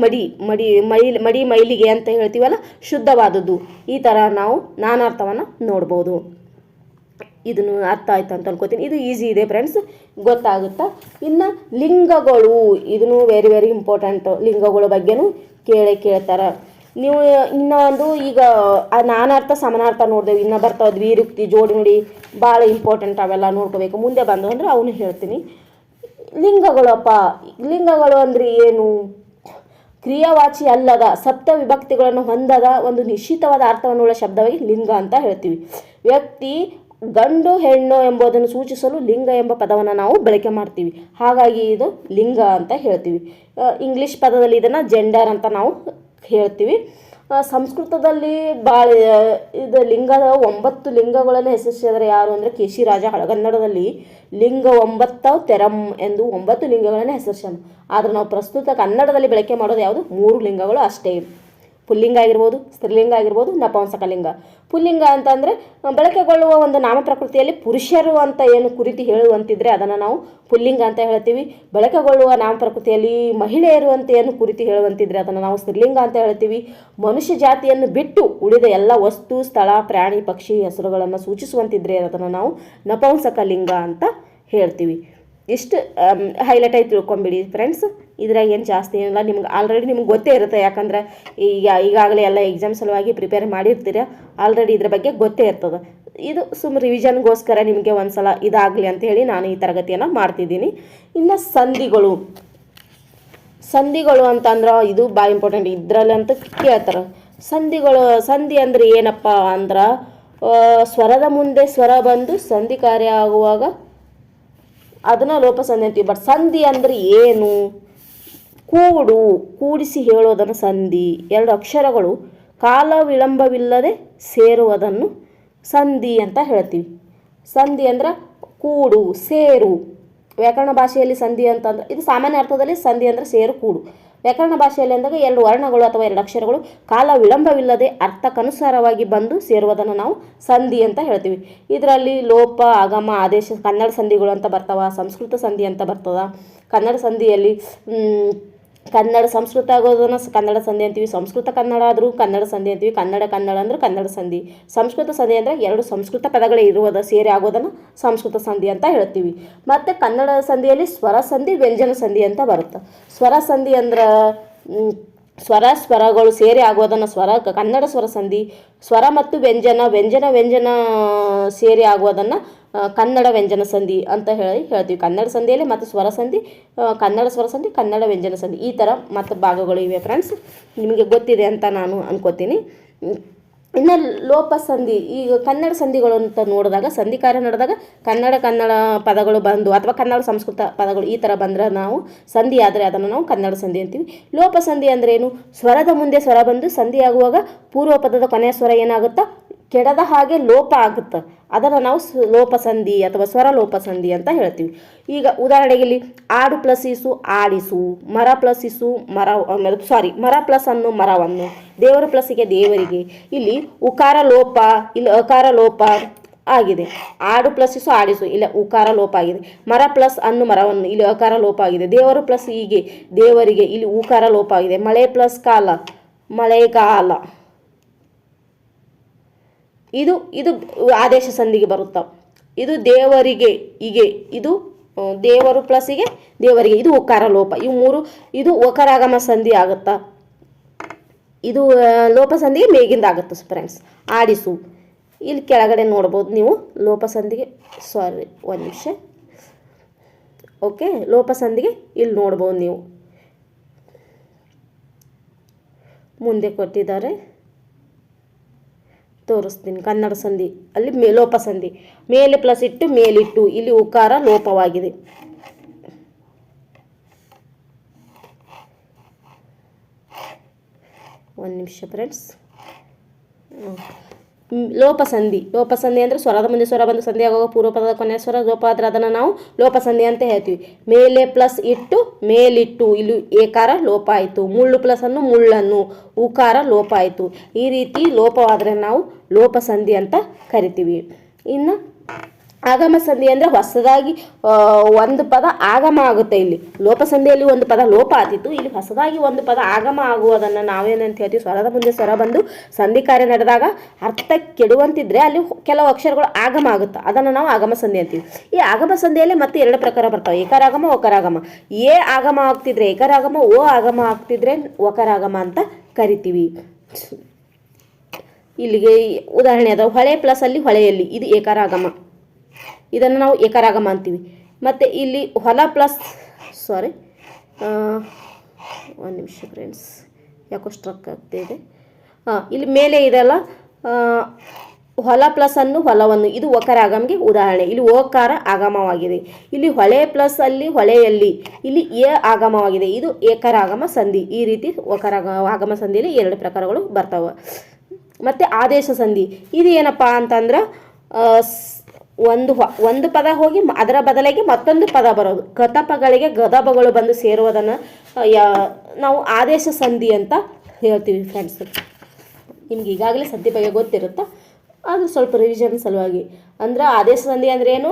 Speaker 1: ಮೈಲಿಗೆ ಅಂತ ಹೇಳ್ತೀವಲ್ಲ, ಶುದ್ಧವಾದದ್ದು. ಈ ಥರ ನಾವು ನಾನಾರ್ಥವನ್ನು ನೋಡ್ಬೋದು. ಇದನ್ನು ಅರ್ಥ ಆಯ್ತು ಅಂತ ಅನ್ಕೋತೀನಿ. ಇದು ಈಸಿ ಇದೆ ಫ್ರೆಂಡ್ಸ್, ಗೊತ್ತಾಗುತ್ತಾ. ಇನ್ನು ಲಿಂಗಗಳು, ಇದನ್ನು ವೆರಿ ವೆರಿ ಇಂಪಾರ್ಟೆಂಟ್. ಲಿಂಗಗಳ ಬಗ್ಗೆನೂ ಕೇಳ್ತಾರೆ ನೀವು. ಇನ್ನೊಂದು ಈಗ ನಾನಾರ್ಥ ಸಮಾನಾರ್ಥ ನೋಡಿದೆವು, ಇನ್ನು ಬರ್ತಾವೆ ದ್ವಿರುಕ್ತಿ, ಜೋಡಿ ನುಡಿ, ಭಾಳ ಇಂಪಾರ್ಟೆಂಟ್, ಅವೆಲ್ಲ ನೋಡ್ಕೋಬೇಕು. ಮುಂದೆ ಬಂದು ಅಂದರೆ ಅವನು ಹೇಳ್ತೀನಿ. ಲಿಂಗಗಳು ಅಂದರೆ ಏನು, ಕ್ರಿಯಾವಾಚಿ ಅಲ್ಲದ ಸಪ್ತ ವಿಭಕ್ತಿಗಳನ್ನು ಹೊಂದದ ಒಂದು ನಿಶ್ಚಿತವಾದ ಅರ್ಥವನ್ನುಳ್ಳ ಶಬ್ದವಾಗಿ ಲಿಂಗ ಅಂತ ಹೇಳ್ತೀವಿ. ವ್ಯಕ್ತಿ ಗಂಡು ಹೆಣ್ಣು ಎಂಬುದನ್ನು ಸೂಚಿಸಲು ಲಿಂಗ ಎಂಬ ಪದವನ್ನು ನಾವು ಬಳಕೆ ಮಾಡ್ತೀವಿ, ಹಾಗಾಗಿ ಇದು ಲಿಂಗ ಅಂತ ಹೇಳ್ತೀವಿ. ಇಂಗ್ಲೀಷ್ ಪದದಲ್ಲಿ ಇದನ್ನು ಜೆಂಡರ್ ಅಂತ ನಾವು ಹೇಳ್ತೀವಿ. ಸಂಸ್ಕೃತದಲ್ಲಿ ಭಾಳ ಇದು ಲಿಂಗದ 9 ಲಿಂಗಗಳನ್ನು ಹೆಸರಿಸಿದರೆ ಯಾರು ಅಂದರೆ ಕೇಶಿರಾಜ ಹಳಗನ್ನಡದಲ್ಲಿ ಲಿಂಗ 9 ತೆರಂ ಎಂದು 9 ಲಿಂಗಗಳನ್ನು ಹೆಸರಿಸ್ಯಾನ. ಆದರೆ ನಾವು ಪ್ರಸ್ತುತ ಕನ್ನಡದಲ್ಲಿ ಬಳಕೆ ಮಾಡೋದು ಯಾವುದು, 3 ಲಿಂಗಗಳು ಅಷ್ಟೇ. ಪುಲ್ಲಿಂಗ ಆಗಿರ್ಬೋದು, ಸ್ತ್ರೀಲಿಂಗ ಆಗಿರ್ಬೋದು, ನಪುಂಸಕಲಿಂಗ. ಪುಲ್ಲಿಂಗ ಅಂತಂದರೆ ಬಳಕೆಗೊಳ್ಳುವ ಒಂದು ನಾಮ ಪ್ರಕೃತಿಯಲ್ಲಿ ಪುರುಷರು ಅಂತ ಏನು ಕುರಿತು ಹೇಳುವಂತಿದ್ರೆ ಅದನ್ನು ನಾವು ಪುಲ್ಲಿಂಗ ಅಂತ ಹೇಳ್ತೀವಿ. ಬಳಕೆಗೊಳ್ಳುವ ನಾಮ ಪ್ರಕೃತಿಯಲ್ಲಿ ಮಹಿಳೆಯರು ಅಂತ ಏನು ಕುರಿತು ಹೇಳುವಂತಿದ್ರೆ ಅದನ್ನು ನಾವು ಸ್ತ್ರೀಲಿಂಗ ಅಂತ ಹೇಳ್ತೀವಿ. ಮನುಷ್ಯ ಜಾತಿಯನ್ನು ಬಿಟ್ಟು ಉಳಿದ ಎಲ್ಲ ವಸ್ತು, ಸ್ಥಳ, ಪ್ರಾಣಿ, ಪಕ್ಷಿ ಹೆಸರುಗಳನ್ನು ಸೂಚಿಸುವಂತಿದ್ರೆ ಅದನ್ನು ನಾವು ನಪುಂಸಕಲಿಂಗ ಅಂತ ಹೇಳ್ತೀವಿ. ಇಷ್ಟು ಹೈಲೈಟ್ ಆಗಿ ತಿಳ್ಕೊಂಬಿಡಿ ಫ್ರೆಂಡ್ಸ್. ಇದ್ರಾಗ ಏನು ಜಾಸ್ತಿ ಏನಿಲ್ಲ, ಆಲ್ರೆಡಿ ನಿಮ್ಗೆ ಗೊತ್ತೇ ಇರುತ್ತೆ. ಯಾಕಂದ್ರೆ ಈಗಾಗಲೇ ಎಲ್ಲ ಎಕ್ಸಾಮ್ ಸಲುವಾಗಿ ಪ್ರಿಪೇರ್ ಮಾಡಿರ್ತೀರ, ಆಲ್ರೆಡಿ ಇದ್ರ ಬಗ್ಗೆ ಗೊತ್ತೇ ಇರ್ತದೆ. ಇದು ರಿವಿಷನ್ಗೋಸ್ಕರ ನಿಮಗೆ ಒಂದು ಸಲ ಇದಾಗಲಿ ಅಂಥೇಳಿ ನಾನು ಈ ತರಗತಿಯನ್ನು ಮಾಡ್ತಿದ್ದೀನಿ. ಇನ್ನು ಸಂಧಿಗಳು ಅಂತಂದ್ರೆ ಇದು ಭಾಳ ಇಂಪಾರ್ಟೆಂಟ್, ಇದರಲ್ಲಂತೂ ಕೇಳ್ತಾರೆ. ಸಂಧಿ ಅಂದರೆ ಏನಪ್ಪ ಅಂದ್ರೆ ಸ್ವರದ ಮುಂದೆ ಸ್ವರ ಬಂದು ಸಂಧಿ ಕಾರ್ಯ ಆಗುವಾಗ ಅದನ್ನು ಲೋಪ ಸಂಧಿ ಅಂತೀವಿ. ಬಟ್ ಸಂಧಿ ಅಂದರೆ ಏನು? ಕೂಡಿಸಿ ಹೇಳೋದನ್ನು ಸಂಧಿ. ಎರಡು ಅಕ್ಷರಗಳು ಕಾಲ ವಿಳಂಬವಿಲ್ಲದೆ ಸೇರುವುದನ್ನು ಸಂಧಿ ಅಂತ ಹೇಳ್ತೀವಿ. ಸಂಧಿ ಅಂದ್ರೆ ಕೂಡು, ಸೇರು. ವ್ಯಾಕರಣ ಭಾಷೆಯಲ್ಲಿ ಸಂಧಿ ಅಂತಂದ್ರೆ ಇದು ಸಾಮಾನ್ಯ ಅರ್ಥದಲ್ಲಿ ಸಂಧಿ ಅಂದರೆ ಸೇರು, ಕೂಡು. ವ್ಯಾಕರಣ ಭಾಷೆಯಲ್ಲಿ ಅಂದಾಗ ಎರಡು ವರ್ಣಗಳು ಅಥವಾ ಎರಡು ಅಕ್ಷರಗಳು ಕಾಲ ವಿಳಂಬವಿಲ್ಲದೆ ಅರ್ಥಕ್ಕನುಸಾರವಾಗಿ ಬಂದು ಸೇರುವುದನ್ನು ನಾವು ಸಂಧಿ ಅಂತ ಹೇಳ್ತೀವಿ. ಇದರಲ್ಲಿ ಲೋಪ, ಆಗಮ, ಆದೇಶ, ಕನ್ನಡ ಸಂಧಿಗಳು ಅಂತ ಬರ್ತಾವ, ಸಂಸ್ಕೃತ ಸಂಧಿ ಅಂತ ಬರ್ತದ. ಕನ್ನಡ ಸಂಧಿಯಲ್ಲಿ ಕನ್ನಡ ಸಂಸ್ಕೃತ ಆಗೋದನ್ನು ಕನ್ನಡ ಸಂಧಿ ಅಂತೀವಿ, ಸಂಸ್ಕೃತ ಕನ್ನಡ ಆದರೂ ಕನ್ನಡ ಸಂಧಿ ಅಂತೀವಿ, ಕನ್ನಡ ಅಂದ್ರೆ ಕನ್ನಡ ಸಂಧಿ. ಸಂಸ್ಕೃತ ಸಂಧಿ ಅಂದರೆ ಎರಡು ಸಂಸ್ಕೃತ ಪದಗಳೇ ಇರುವುದ ಸೇರಿ ಆಗೋದನ್ನು ಸಂಸ್ಕೃತ ಸಂಧಿ ಅಂತ ಹೇಳ್ತೀವಿ. ಮತ್ತು ಕನ್ನಡ ಸಂಧಿಯಲ್ಲಿ ಸ್ವರ ಸಂಧಿ, ವ್ಯಂಜನ ಸಂಧಿ ಅಂತ ಬರುತ್ತೆ. ಸ್ವರ ಸಂಧಿ ಅಂದ್ರೆ ಸ್ವರಗಳು ಸೇರಿ ಆಗೋದನ್ನು ಕನ್ನಡ ಸ್ವರ ಸಂಧಿ. ಸ್ವರ ಮತ್ತು ವ್ಯಂಜನ ಸೇರಿ ಆಗುವುದನ್ನು ಕನ್ನಡ ವ್ಯಂಜನ ಸಂಧಿ ಅಂತ ಹೇಳ್ತೀವಿ. ಕನ್ನಡ ಸಂಧಿಯಲ್ಲಿ ಮತ್ತು ಸ್ವರ ಸಂಧಿ, ಕನ್ನಡ ಸ್ವರ ಸಂಧಿ, ಕನ್ನಡ ವ್ಯಂಜನ ಸಂಧಿ, ಈ ಥರ ಮತ್ತು ಭಾಗಗಳು ಇವೆ ಫ್ರೆಂಡ್ಸ್. ನಿಮಗೆ ಗೊತ್ತಿದೆ ಅಂತ ನಾನು ಅನ್ಕೋತೀನಿ. ಇನ್ನು ಲೋಪ ಸಂಧಿ, ಈಗ ಕನ್ನಡ ಸಂಧಿಗಳು ಅಂತ ನೋಡಿದಾಗ ಸಂಧಿ ಕಾರ್ಯ ನಡೆದಾಗ ಕನ್ನಡ ಪದಗಳು ಬಂದು ಅಥವಾ ಕನ್ನಡ ಸಂಸ್ಕೃತ ಪದಗಳು ಈ ಥರ ಬಂದರೆ ನಾವು ಸಂಧಿ ಆದರೆ ಅದನ್ನು ನಾವು ಕನ್ನಡ ಸಂಧಿ ಅಂತೀವಿ. ಲೋಪ ಸಂಧಿ ಅಂದರೆ ಏನು? ಸ್ವರದ ಮುಂದೆ ಸ್ವರ ಬಂದು ಸಂಧಿ ಆಗುವಾಗ ಪೂರ್ವ ಪದದ ಕೊನೆಯ ಸ್ವರ ಏನಾಗುತ್ತಾ ಕೆಡದ ಹಾಗೆ ಲೋಪ ಆಗುತ್ತೆ, ಅದನ್ನು ನಾವು ಲೋಪ ಸಂಧಿ ಅಥವಾ ಸ್ವರ ಲೋಪ ಸಂಧಿ ಅಂತ ಹೇಳ್ತೀವಿ. ಈಗ ಉದಾಹರಣೆಗೆ ಇಲ್ಲಿ ಆಡು ಪ್ಲಸ್ ಇಸು ಆಡಿಸು, ಮರ ಪ್ಲಸ್ ಇಸು ಮರ ಪ್ಲಸ್ ಅನ್ನು ಮರವನ್ನು, ದೇವರು ಪ್ಲಸ್ಸಿಗೆ ದೇವರಿಗೆ. ಇಲ್ಲಿ ಉಕಾರ ಲೋಪ, ಇಲ್ಲಿ ಅಕಾರ ಲೋಪ ಆಗಿದೆ. ಆಡು ಪ್ಲಸ್ ಇಸು ಆಡಿಸು, ಇಲ್ಲ ಉಕಾರ ಲೋಪ ಆಗಿದೆ. ಮರ ಪ್ಲಸ್ ಅನ್ನು ಮರವನ್ನು, ಇಲ್ಲಿ ಅಕಾರ ಲೋಪ ಆಗಿದೆ. ದೇವರು ಪ್ಲಸ್ ಹೀಗೆ ದೇವರಿಗೆ, ಇಲ್ಲಿ ಉಕಾರ ಲೋಪ ಆಗಿದೆ. ಮಳೆ ಪ್ಲಸ್ ಕಾಲ ಮಳೆಗಾಲ. ಇದು ಆದೇಶ ಸಂಧಿಗೆ ಬರುತ್ತಾ. ಇದು ದೇವರಿಗೆ ಹೀಗೆ, ಇದು ದೇವರು ಪ್ಲಸ್ಸಿಗೆ ದೇವರಿಗೆ, ಇದು ಉಕಾರ ಲೋಪ. ಇವು ಮೂರು, ಇದು ಒಕರಾಗಮ ಸಂಧಿ ಆಗುತ್ತಾ. ಇದು ಲೋಪ ಸಂಧಿಗೆ ಮೇಗಿಂದ ಆಗುತ್ತೆ ಫ್ರೆಂಡ್ಸ್. ಆಡಿಸು, ಇಲ್ಲಿ ಕೆಳಗಡೆ ನೋಡ್ಬೋದು ನೀವು ಲೋಪ ಸಂಧಿಗೆ. ಒಂದು ನಿಮಿಷ. ಓಕೆ, ಲೋಪ ಸಂಧಿಗೆ ಇಲ್ಲಿ ನೋಡ್ಬೋದು ನೀವು, ಮುಂದೆ ಕೊಟ್ಟಿದ್ದಾರೆ ತೋರಿಸ್ತೀನಿ. ಕನ್ನಡ ಸಂಧಿ ಅಲ್ಲಿ ಲೋಪ ಸಂಧಿ, ಮೇಲೆ ಪ್ಲಸ್ ಇಟ್ಟು ಮೇಲಿಟ್ಟು, ಇಲ್ಲಿ ಉಕಾರ ಲೋಪವಾಗಿದೆ. ಒಂದು ನಿಮಿಷ ಫ್ರೆಂಡ್ಸ್. ಲೋಪ ಸಂಧಿ ಅಂದರೆ ಸ್ವರದ ಮುಂದೆ ಸ್ವರ ಬಂದು ಸಂಧಿ ಆಗುವಾಗ ಪೂರ್ವಪದದ ಕೊನೆಯ ಸ್ವರ ಲೋಪ ಆದರೆ ಅದನ್ನು ನಾವು ಲೋಪ ಸಂಧಿ ಅಂತ ಹೇಳ್ತೀವಿ. ಮೇಲೆ ಪ್ಲಸ್ ಇಟ್ಟು ಮೇಲಿಟ್ಟು, ಇಲ್ಲಿ ಏಕಾರ ಲೋಪ ಆಯಿತು. ಮುಳ್ಳು ಪ್ಲಸ್ ಅನ್ನು ಮುಳ್ಳನ್ನು, ಉಕಾರ ಲೋಪ ಆಯಿತು. ಈ ರೀತಿ ಲೋಪವಾದರೆ ನಾವು ಲೋಪ ಸಂಧಿ ಅಂತ ಕರಿತೀವಿ. ಇನ್ನು ಆಗಮ ಸಂಧಿ ಅಂದರೆ ಹೊಸದಾಗಿ ಒಂದು ಪದ ಆಗಮ ಆಗುತ್ತೆ. ಇಲ್ಲಿ ಲೋಪ ಸಂಧಿಯಲ್ಲಿ ಒಂದು ಪದ ಲೋಪ ಆತಿತ್ತು, ಇಲ್ಲಿ ಹೊಸದಾಗಿ ಒಂದು ಪದ ಆಗಮ ಆಗುವುದನ್ನು ನಾವೇನಂತ ಹೇಳ್ತೀವಿ, ಸ್ವರದ ಮುಂದೆ ಸ್ವರ ಬಂದು ಸಂಧಿ ಕಾರ್ಯ ನಡೆದಾಗ ಅರ್ಥ ಕೆಡುವಂತಿದ್ರೆ ಅಲ್ಲಿ ಕೆಲವು ಅಕ್ಷರಗಳು ಆಗಮ ಆಗುತ್ತೆ, ಅದನ್ನು ನಾವು ಆಗಮ ಸಂಧಿ ಅಂತೀವಿ. ಈ ಆಗಮ ಸಂಧಿಯಲ್ಲಿ ಮತ್ತೆ ಎರಡು ಪ್ರಕಾರ ಬರ್ತವೆ, ಏಕರಾಗಮ, ಒಕರಾಗಮ. ಆಗಮ ಆಗ್ತಿದ್ರೆ ಏಕರಾಗಮ, ಆಗಮ ಆಗ್ತಿದ್ರೆ ಒಕರಾಗಮ ಅಂತ ಕರಿತೀವಿ. ಇಲ್ಲಿಗೆ ಉದಾಹರಣೆ ಅದಾವ. ಹೊಳೆ ಪ್ಲಸ್ ಅಲ್ಲಿ ಹೊಳೆಯಲ್ಲಿ, ಇದು ಏಕರಾಗಮ, ಇದನ್ನು ನಾವು ಏಕರಾಗಮ ಅಂತೀವಿ. ಮತ್ತು ಇಲ್ಲಿ ಹೊಲ ಪ್ಲಸ್ ಒಂದು ನಿಮಿಷ ಫ್ರೆಂಡ್ಸ್, ಯಾಕೋ ಸ್ಟ್ರಕ್ ಆಗ್ತಾಯಿದೆ. ಇಲ್ಲಿ ಮೇಲೆ ಇದೆಲ್ಲ ಹೊಲ ಪ್ಲಸ್ ಅನ್ನು ಹೊಲವನ್ನು, ಇದು ಒಕರಾಗಮ್ಗೆ ಉದಾಹರಣೆ. ಇಲ್ಲಿ ಓಕಾರ ಆಗಮವಾಗಿದೆ. ಇಲ್ಲಿ ಹೊಳೆ ಪ್ಲಸ್ ಅಲ್ಲಿ ಹೊಳೆಯಲ್ಲಿ, ಇಲ್ಲಿ ಆಗಮವಾಗಿದೆ, ಇದು ಏಕರಾಗಮ ಸಂಧಿ. ಈ ರೀತಿ ಆಗಮ ಸಂಧಿಯಲ್ಲಿ ಎರಡು ಪ್ರಕಾರಗಳು ಬರ್ತಾವೆ. ಮತ್ತು ಆದೇಶ ಸಂಧಿ, ಇದು ಏನಪ್ಪ ಅಂತಂದ್ರೆ ಒಂದು ಪದ ಹೋಗಿ ಅದರ ಬದಲಿಗೆ ಮತ್ತೊಂದು ಪದ ಬರೋದು, ಕತಪಗಳಿಗೆ ಗದಪಗಳು ಬಂದು ಸೇರುವುದನ್ನು ನಾವು ಆದೇಶ ಸಂಧಿ ಅಂತ ಹೇಳ್ತೀವಿ ಫ್ರೆಂಡ್ಸ್. ನಿಮ್ಗೆ ಈಗಾಗಲೇ ಸಂಧಿ ಬಗ್ಗೆ ಗೊತ್ತಿರುತ್ತಾ, ಅದು ಸ್ವಲ್ಪ ರಿವಿಷನ್ ಸಲುವಾಗಿ. ಅಂದ್ರೆ ಆದೇಶ ಸಂಧಿ ಅಂದ್ರೆ ಏನು,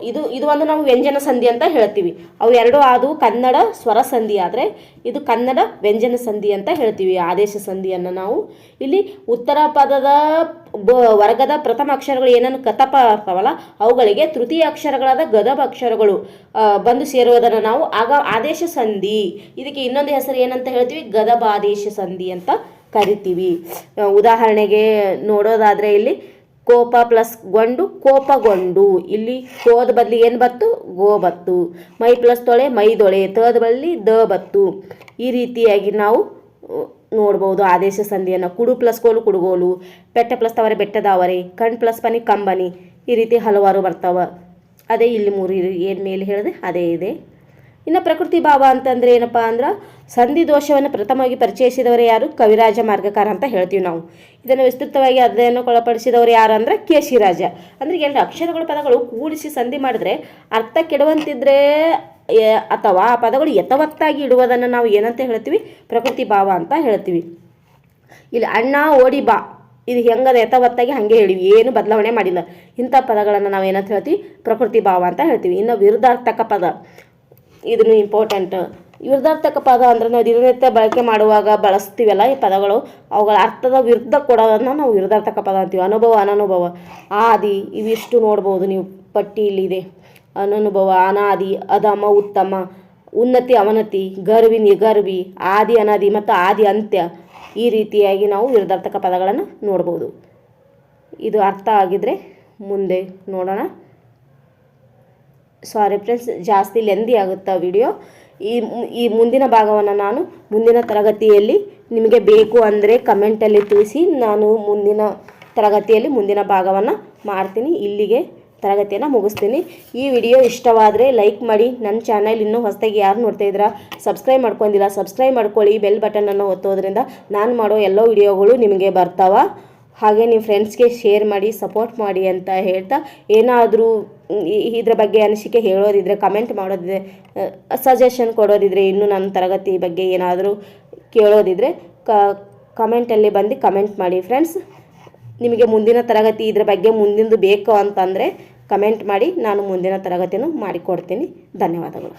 Speaker 1: ಇದು ಒಂದು ನಾವು ವ್ಯಂಜನ ಸಂಧಿ ಅಂತ ಹೇಳ್ತೀವಿ. ಅವು ಎರಡು ಅದು ಕನ್ನಡ ಸ್ವರ ಸಂಧಿ ಆದರೆ ಇದು ಕನ್ನಡ ವ್ಯಂಜನ ಸಂಧಿ ಅಂತ ಹೇಳ್ತೀವಿ ಆದೇಶ ಸಂಧಿಯನ್ನು ನಾವು. ಇಲ್ಲಿ ಉತ್ತರ ಪದದ ವರ್ಗದ ಪ್ರಥಮ ಅಕ್ಷರಗಳು ಏನನ್ನು ಕತಪ ಇರ್ತಾವಲ್ಲ ಅವುಗಳಿಗೆ ತೃತೀಯ ಅಕ್ಷರಗಳಾದ ಗದಬ ಅಕ್ಷರಗಳು ಬಂದು ಸೇರುವುದನ್ನು ನಾವು ಆದೇಶ ಸಂಧಿ. ಇದಕ್ಕೆ ಇನ್ನೊಂದು ಹೆಸರು ಏನಂತ ಹೇಳ್ತೀವಿ, ಗದಬ ಆದೇಶ ಸಂಧಿ ಅಂತ ಕರಿತೀವಿ. ಉದಾಹರಣೆಗೆ ನೋಡೋದಾದರೆ ಇಲ್ಲಿ ಕೋಪ ಪ್ಲಸ್ ಗೊಂಡು ಕೋಪಗೊಂಡು, ಇಲ್ಲಿ ಕೋದ ಬದಲಿ ಏನು ಬತ್ತು, ಗೋ ಬತ್ತು. ಮೈ ಪ್ಲಸ್ ತೊಳೆ ಮೈದೊಳೆ, ತದ ಬದಲಿ ದ ಬತ್ತು. ಈ ರೀತಿಯಾಗಿ ನಾವು ನೋಡ್ಬೋದು ಆದೇಶ ಸಂಧಿಯನ್ನು. ಕುಡು ಪ್ಲಸ್ ಕೋಲು ಕುಡುಗೋಲು, ಬೆಟ್ಟ ಪ್ಲಸ್ ತವರೆ ಬೆಟ್ಟದಾವರೆ, ಕಣ್ ಪ್ಲಸ್ ಪನಿ ಕಂಬನಿ, ಈ ರೀತಿ ಹಲವಾರು ಬರ್ತಾವೆ. ಅದೇ ಇಲ್ಲಿ 3 ಏನು ಮೇಲೆ ಹೇಳಿದೆ ಅದೇ ಇದೆ. ಇನ್ನು ಪ್ರಕೃತಿ ಭಾವ ಅಂತಂದರೆ ಏನಪ್ಪ ಅಂದ್ರೆ ಸಂಧಿ ದೋಷವನ್ನು ಪ್ರಥಮವಾಗಿ ಪರಿಚಯಿಸಿದವರು ಯಾರು? ಕವಿರಾಜ ಮಾರ್ಗಕಾರ ಅಂತ ಹೇಳ್ತೀವಿ ನಾವು. ಇದನ್ನು ವಿಸ್ತೃತವಾಗಿ ಅಧ್ಯಯನಕ್ಕೊಳಪಡಿಸಿದವರು ಯಾರು ಅಂದರೆ ಕೇಶಿರಾಜ. ಅಂದರೆ 2 ಅಕ್ಷರಗಳ ಪದಗಳು ಕೂಡಿಸಿ ಸಂಧಿ ಮಾಡಿದ್ರೆ ಅರ್ಥ ಕೆಡುವಂತಿದ್ರೆ ಅಥವಾ ಆ ಪದಗಳು ಯಥವತ್ತಾಗಿ ಇಡುವುದನ್ನು ನಾವು ಏನಂತ ಹೇಳ್ತೀವಿ? ಪ್ರಕೃತಿ ಭಾವ ಅಂತ ಹೇಳ್ತೀವಿ. ಇಲ್ಲಿ ಅಣ್ಣ ಓಡಿ ಬಾ, ಇದು ಹೆಂಗದ ಯಥವತ್ತಾಗಿ ಹಾಗೆ ಹೇಳಿವಿ, ಏನು ಬದಲಾವಣೆ ಮಾಡಿಲ್ಲ. ಇಂಥ ಪದಗಳನ್ನು ನಾವು ಏನಂತ ಹೇಳ್ತೀವಿ? ಪ್ರಕೃತಿ ಭಾವ ಅಂತ ಹೇಳ್ತೀವಿ. ಇನ್ನು ವಿರುದ್ಧಾರ್ಥಕ ಪದ, ಇದನ್ನು ಇಂಪಾರ್ಟೆಂಟ್. ವಿರುದ್ಧಾರ್ಥಕ ಪದ ಅಂದರೆ ನಾವು ದಿನನಿತ್ಯ ಬಳಕೆ ಮಾಡುವಾಗ ಬಳಸ್ತೀವಲ್ಲ ಈ ಪದಗಳು, ಅವುಗಳ ಅರ್ಥದ ವಿರುದ್ಧ ಕೊಡೋದನ್ನು ನಾವು ವಿರುದ್ಧಾರ್ಥಕ ಪದ ಅಂತೀವಿ. ಅನುಭವ, ಅನನುಭವ, ಆದಿ, ಇವಿಷ್ಟು ನೋಡ್ಬೋದು ನೀವು, ಪಟ್ಟಿಯಲ್ಲಿದೆ. ಅನನುಭವ, ಅನಾದಿ, ಅಧಮ, ಉತ್ತಮ, ಉನ್ನತಿ, ಅವನತಿ, ಗರ್ವಿ, ನಿಗರ್ವಿ, ಆದಿ, ಅನಾದಿ ಮತ್ತು ಆದಿ, ಅಂತ್ಯ. ಈ ರೀತಿಯಾಗಿ ನಾವು ವಿರುದ್ಧಾರ್ಥಕ ಪದಗಳನ್ನು ನೋಡ್ಬೋದು. ಇದು ಅರ್ಥ ಆಗಿದ್ರೆ ಮುಂದೆ ನೋಡೋಣ. ಸಾರಿ ಫ್ರೆಂಡ್ಸ್, ಜಾಸ್ತಿ ಲೆಂದಿ ಆಗುತ್ತಾ ವಿಡಿಯೋ. ಈ ಮುಂದಿನ ಭಾಗವನ್ನು ನಾನು ಮುಂದಿನ ತರಗತಿಯಲ್ಲಿ ನಿಮಗೆ ಬೇಕು ಅಂದರೆ ಕಮೆಂಟಲ್ಲಿ ತಿಳಿಸಿ, ನಾನು ಮುಂದಿನ ತರಗತಿಯಲ್ಲಿ ಮುಂದಿನ ಭಾಗವನ್ನು ಮಾಡ್ತೀನಿ. ಇಲ್ಲಿಗೆ ತರಗತಿಯನ್ನು ಮುಗಿಸ್ತೀನಿ. ಈ ವಿಡಿಯೋ ಇಷ್ಟವಾದರೆ ಲೈಕ್ ಮಾಡಿ. ನನ್ನ ಚಾನಲ್ ಇನ್ನೂ ಹೊಸದಾಗಿ ಯಾರು ನೋಡ್ತಾ ಇದ್ದೀರಾ ಸಬ್ಸ್ಕ್ರೈಬ್ ಮಾಡ್ಕೊಂಡಿಲ್ಲ, ಸಬ್ಸ್ಕ್ರೈಬ್ ಮಾಡ್ಕೊಳ್ಳಿ. ಬೆಲ್ ಬಟನನ್ನು ಒತ್ತೋದ್ರಿಂದ ನಾನು ಮಾಡೋ ಎಲ್ಲ ವಿಡಿಯೋಗಳು ನಿಮಗೆ ಬರ್ತಾವೆ. ಹಾಗೆ ನಿಮ್ಮ ಫ್ರೆಂಡ್ಸ್ಗೆ ಶೇರ್ ಮಾಡಿ, ಸಪೋರ್ಟ್ ಮಾಡಿ ಅಂತ ಹೇಳ್ತಾ, ಏನಾದರೂ ಇದ್ರ ಬಗ್ಗೆ ಅನಿಸಿಕೆ ಹೇಳೋದಿದ್ರೆ, ಕಮೆಂಟ್ ಮಾಡೋದಿದ್ರೆ, ಸಜೆಷನ್ ಕೊಡೋದಿದ್ರೆ, ಇನ್ನೂ ನನ್ನ ತರಗತಿ ಬಗ್ಗೆ ಏನಾದರೂ ಕೇಳೋದಿದ್ರೆ ಕಮೆಂಟಲ್ಲಿ ಬಂದು ಕಮೆಂಟ್ ಮಾಡಿ ಫ್ರೆಂಡ್ಸ್. ನಿಮಗೆ ಮುಂದಿನ ತರಗತಿ ಇದ್ರ ಬಗ್ಗೆ ಮುಂದಿಂದು ಬೇಕು ಅಂತಂದರೆ ಕಮೆಂಟ್ ಮಾಡಿ, ನಾನು ಮುಂದಿನ ತರಗತಿಯನ್ನು ಮಾಡಿಕೊಡ್ತೀನಿ. ಧನ್ಯವಾದಗಳು.